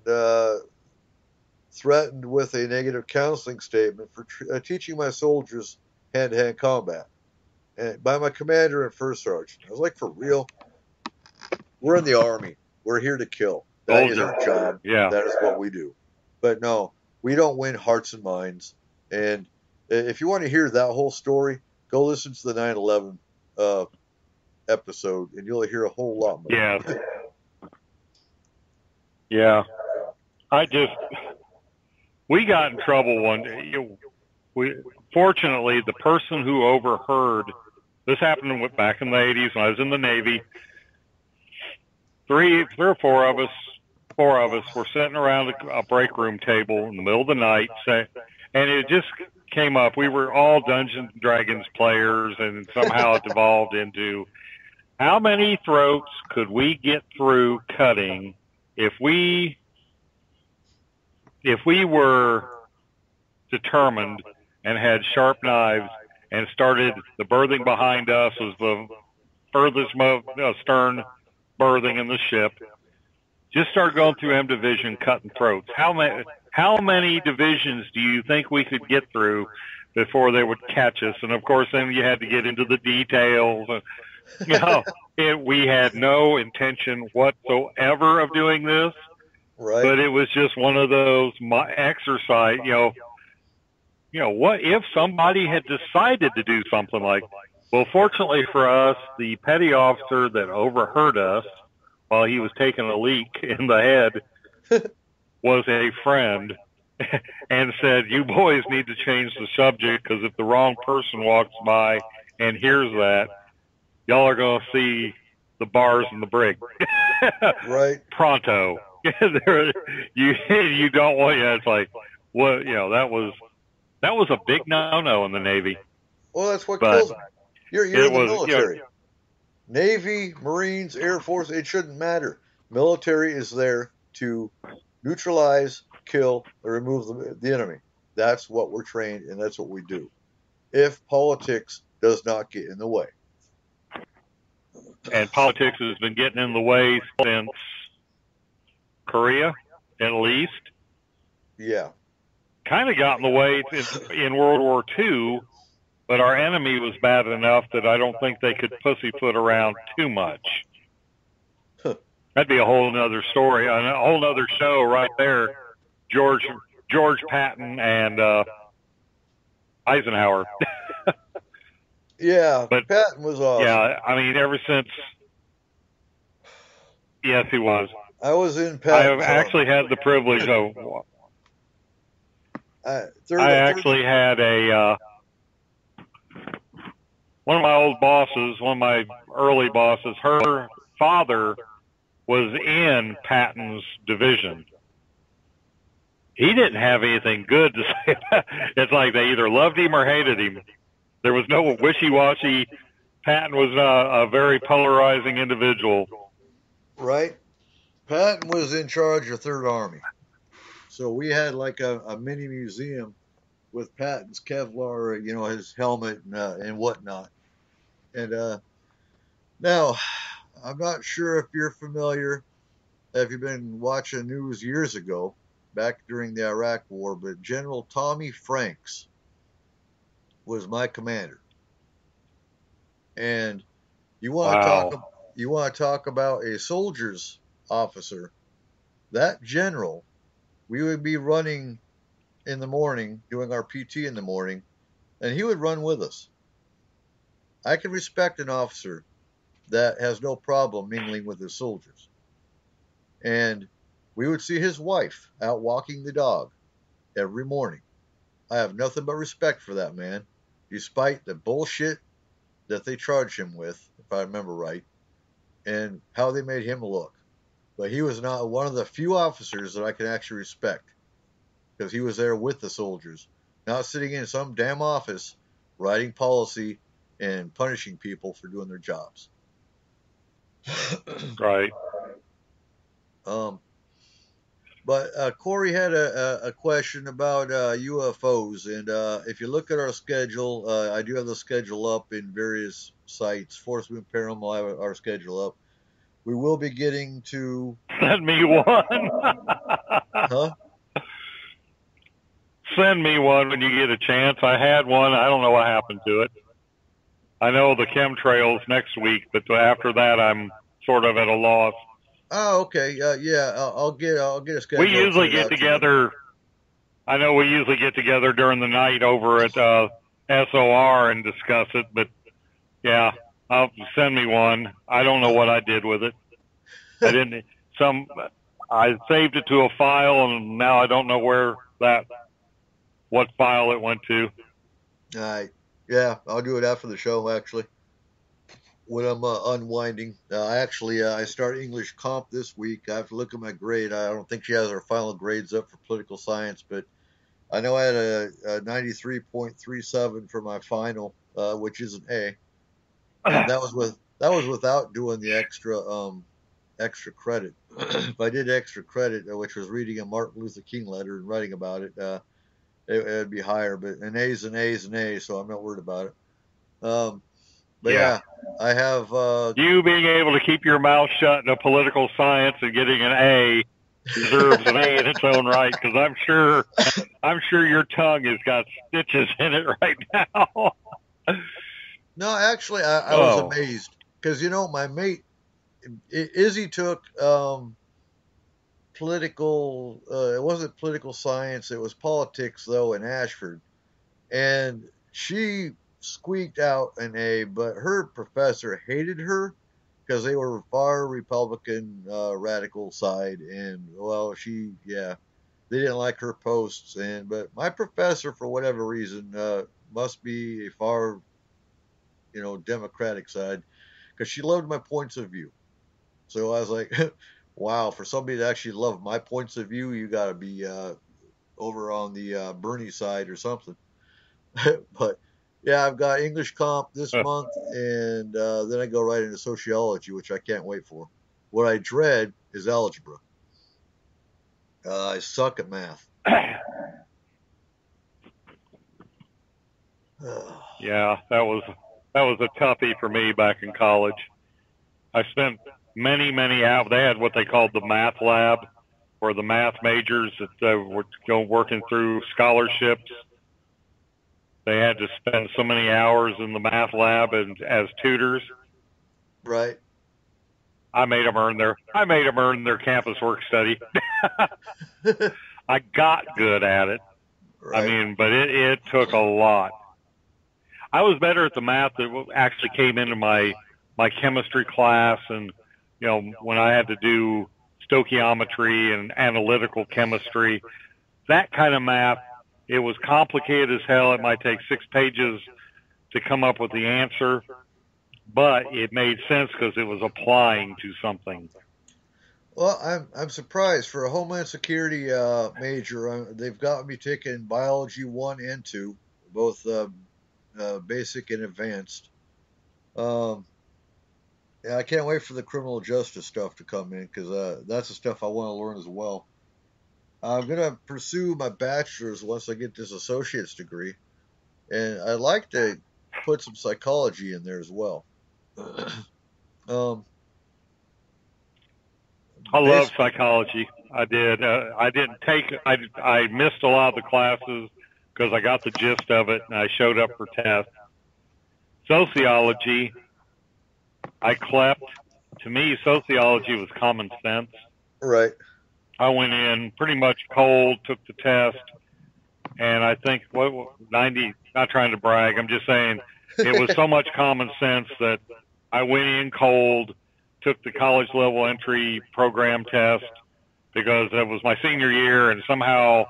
Speaker 6: threatened with a negative counseling statement for teaching my soldiers hand-to-hand combat, and by my commander and first sergeant. I was like, for real? We're in the Army. We're here to kill. That is our job.
Speaker 7: Yeah.
Speaker 6: That is what we do. But no, we don't win hearts and minds. And if you want to hear that whole story, go listen to the 9/11 episode, and you'll hear a whole lot more.
Speaker 7: Yeah. Yeah. We got in trouble one day. Fortunately, the person who overheard, this happened back in the 80s when I was in the Navy. Three or four of us were sitting around a break room table in the middle of the night, and it just came up. We were all Dungeons and Dragons players, and somehow it evolved into how many throats could we get through cutting if we were determined and had sharp knives and started the berthing behind us was the furthest stern berthing in the ship. just start going through M Division, cutting throats. How many divisions do you think we could get through before they would catch us? And of course, then you had to get into the details. And, we had no intention whatsoever of doing this,
Speaker 6: Right.
Speaker 7: but it was just one of those exercise. What if somebody had decided to do something like? Well, fortunately for us, the petty officer that overheard us while he was taking a leak in the head was a friend and said, "You boys need to change the subject, because if the wrong person walks by and hears that, y'all are going to see the bars in the brig."
Speaker 6: Right.
Speaker 7: Pronto. You don't want, it's like, what, that was a big no-no in the Navy.
Speaker 6: Well, that's what kills me. You're in the military. Navy, Marines, Air Force, it shouldn't matter. Military is there to neutralize, kill, or remove the enemy. That's what we're trained, and that's what we do. If politics does not get in the way.
Speaker 7: And politics has been getting in the way since Korea, at least.
Speaker 6: Yeah.
Speaker 7: Kind of got in the way in World War II, but our enemy was bad enough that I don't think they could pussyfoot around too much. That'd be a whole nother story, a whole nother show right there. George Patton and Eisenhower.
Speaker 6: Yeah, but Patton was awesome.
Speaker 7: Yeah, I mean, ever since. Yes, he was.
Speaker 6: I was in Patton.
Speaker 7: I actually had the privilege of. I actually had one of my old bosses, one of my early bosses, her father was in Patton's division. He didn't have anything good to say about it. It's like they either loved him or hated him. There was no wishy-washy. Patton was a very polarizing individual.
Speaker 6: Right. Patton was in charge of Third Army. So we had like a mini museum with Patton's Kevlar, his helmet and whatnot. And now, I'm not sure if you're familiar, if you've been watching news years ago, back during the Iraq War, but General Tommy Franks was my commander. And you want to talk about a soldier's officer, that general, we would be running in the morning, doing our PT in the morning, and he would run with us. I can respect an officer that has no problem mingling with his soldiers. And we would see his wife out walking the dog every morning. I have nothing but respect for that man, despite the bullshit that they charged him with, if I remember right, and how they made him look. But he was not one of the few officers that I can actually respect, because he was there with the soldiers, not sitting in some damn office writing policy and punishing people for doing their jobs.
Speaker 7: Right.
Speaker 6: But Corey had a question about UFOs, and if you look at our schedule, I do have the schedule up in various sites. Force Moon Paranormal, I have our schedule up. We will be getting to...
Speaker 7: Send me one.
Speaker 6: Huh?
Speaker 7: Send me one when you get a chance. I had one. I don't know what happened to it. I know the chemtrails next week, but after that, I'm sort of at a loss.
Speaker 6: Oh, okay. Yeah, I'll get a schedule.
Speaker 7: We usually get together. I know we usually get together during the night over at SOR and discuss it, but yeah, send me one. I don't know what I did with it. I didn't. I saved it to a file, and now I don't know what file it went to.
Speaker 6: All right. Yeah, I'll do it after the show, actually, when I'm unwinding. I start English Comp this week. I have to look at my grade. I don't think she has her final grades up for political science, but I know I had a 93.37 for my final, which is an A. And that was without doing the extra credit. If I did extra credit, which was reading a Martin Luther King letter and writing about it, it would be higher. But an A is an A is an A, so I'm not worried about it. But yeah, I have.
Speaker 7: You being able to keep your mouth shut in a political science and getting an A deserves an A in its own right, because I'm sure your tongue has got stitches in it right now.
Speaker 6: No, actually, I was amazed because my mate Izzy took political. It wasn't political science; it was politics, though, in Ashford, and she squeaked out an A, but her professor hated her because they were far Republican, radical side, and well, they didn't like her posts, but my professor, for whatever reason, must be a far, Democratic side, because she loved my points of view. So I was like, wow, for somebody to actually love my points of view, you got to be over on the Bernie side or something. But yeah, I've got English comp this month, and then I go right into sociology, which I can't wait for. What I dread is algebra. I suck at math.
Speaker 7: Yeah, that was a toughie for me back in college. I spent many hours. They had what they called the math lab, where the math majors that were working through scholarships, they had to spend so many hours in the math lab and as tutors.
Speaker 6: Right.
Speaker 7: I made them earn their campus work study. I got good at it.
Speaker 6: Right.
Speaker 7: I mean, but it took a lot. I was better at the math that actually came into my chemistry class, and when I had to do stoichiometry and analytical chemistry, that kind of math. It was complicated as hell. It might take 6 pages to come up with the answer, but it made sense because it was applying to something.
Speaker 6: Well, I'm surprised for a Homeland Security major. They've got me taking biology 1 and 2, both basic and advanced. Yeah, I can't wait for the criminal justice stuff to come in, because that's the stuff I want to learn as well. I'm gonna pursue my bachelor's once I get this associate's degree, and I'd like to put some psychology in there as well.
Speaker 7: I love psychology. I did. I didn't take. I missed a lot of the classes because I got the gist of it and I showed up for tests. Sociology, I clept. To me, sociology was common sense.
Speaker 6: Right.
Speaker 7: I went in pretty much cold, took the test, and I think 90. Not trying to brag. I'm just saying it was so much common sense that I went in cold, took the college level entry program test because it was my senior year, and somehow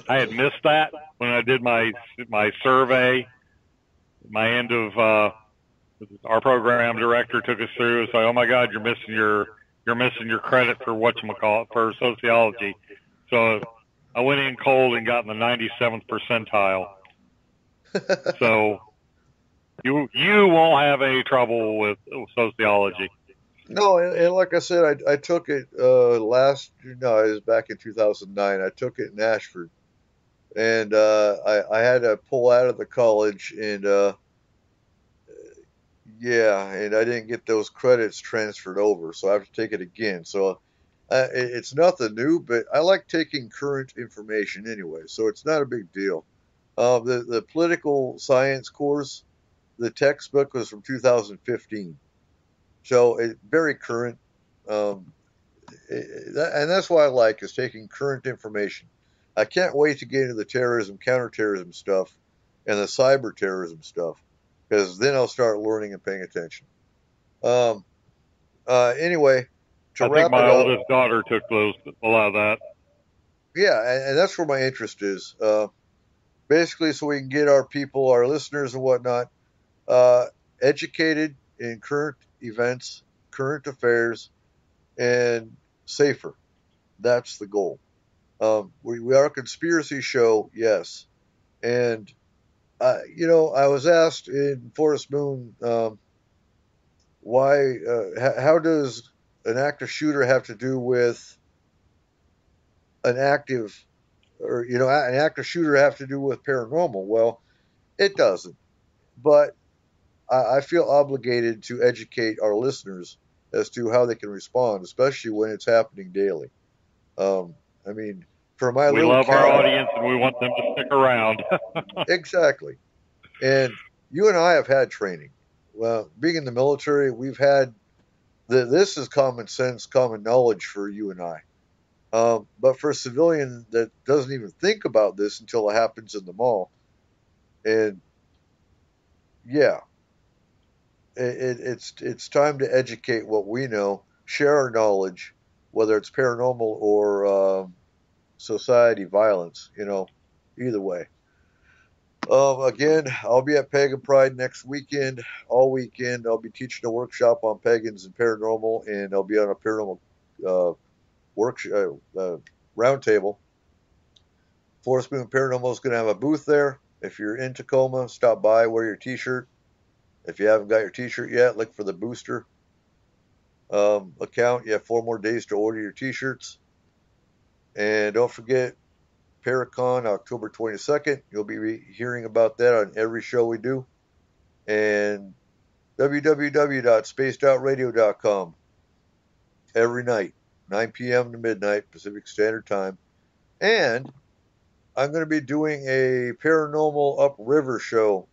Speaker 7: I had missed that when I did my survey. My end of our program director took us through. So, oh my God, you're missing your credit for whatchamacallit, for sociology. So I went in cold and got in the 97th percentile. So you won't have any trouble with sociology.
Speaker 6: No, and like I said, I took it it was back in 2009. I took it in Ashford, and I had to pull out of the college, and and I didn't get those credits transferred over, so I have to take it again. So it's nothing new, but I like taking current information anyway, so it's not a big deal. The political science course, the textbook was from 2015. So very current, and that's what I like, is taking current information. I can't wait to get into the terrorism, counterterrorism stuff, and the cyber terrorism stuff, because then I'll start learning and paying attention. Anyway, to
Speaker 7: I
Speaker 6: wrap
Speaker 7: think my
Speaker 6: it up,
Speaker 7: oldest daughter took a lot of that.
Speaker 6: yeah, and that's where my interest is. Basically, so we can get our people, our listeners, and whatnot, educated in current events, current affairs, and safer. That's the goal. We are a conspiracy show, yes. And, I was asked in Forest Moon, how does an active shooter have to do with an active, an active shooter have to do with paranormal? Well, it doesn't. But I feel obligated to educate our listeners as to how they can respond, especially when it's happening daily. I mean, for my
Speaker 7: We
Speaker 6: little
Speaker 7: love our
Speaker 6: county,
Speaker 7: audience and we want them to stick around.
Speaker 6: exactly. And you and I have had training. Well, being in the military, we've had this is common sense, common knowledge for you and I. But for a civilian that doesn't even think about this until it happens in the mall, and yeah, it's time to educate what we know, share our knowledge, whether it's paranormal or society violence. Either way. Again, I'll be at Pagan Pride next weekend, all weekend. I'll be teaching a workshop on pagans and paranormal, and I'll be on a paranormal roundtable. Forest Moon Paranormal is going to have a booth there. If you're in Tacoma, stop by, wear your T-shirt. If you haven't got your T-shirt yet, look for the booster account. You have 4 more days to order your T-shirts. And don't forget, Paracon, October 22nd. You'll be hearing about that on every show we do. And www.spacedoutradio.com every night, 9 p.m. to midnight Pacific Standard Time. And I'm going to be doing a paranormal upriver show.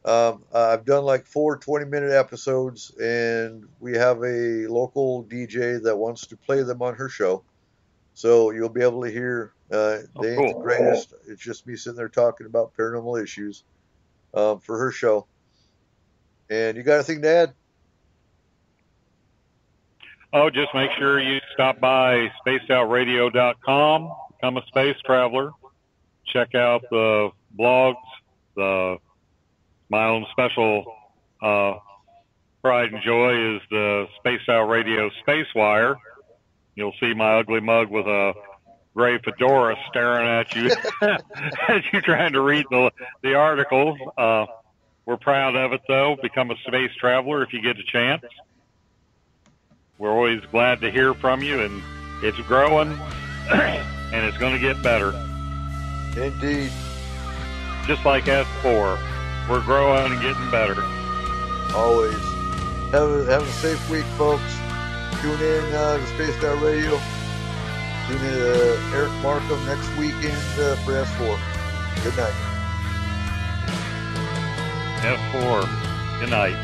Speaker 6: I've done like 4 20-minute episodes, and we have a local DJ that wants to play them on her show. So you'll be able to hear. They ain't the greatest. It's just me sitting there talking about paranormal issues for her show. And you got anything to add?
Speaker 7: Oh, just make sure you stop by spacedoutradio.com, become a space traveler, check out the blogs, my own special pride and joy is the Spaced Out Radio Space Wire. You'll see my ugly mug with a gray fedora staring at you as you're trying to read the articles. We're proud of it, though. Become a space traveler if you get a chance. We're always glad to hear from you, and it's growing, and it's going to get better.
Speaker 6: Indeed.
Speaker 7: Just like S4. We're growing and getting better.
Speaker 6: Always. Have a safe week, folks. Tune in to Spaced Out Radio. Tune in to Eric Markham next weekend for S4. Good night.
Speaker 7: S4. Good night.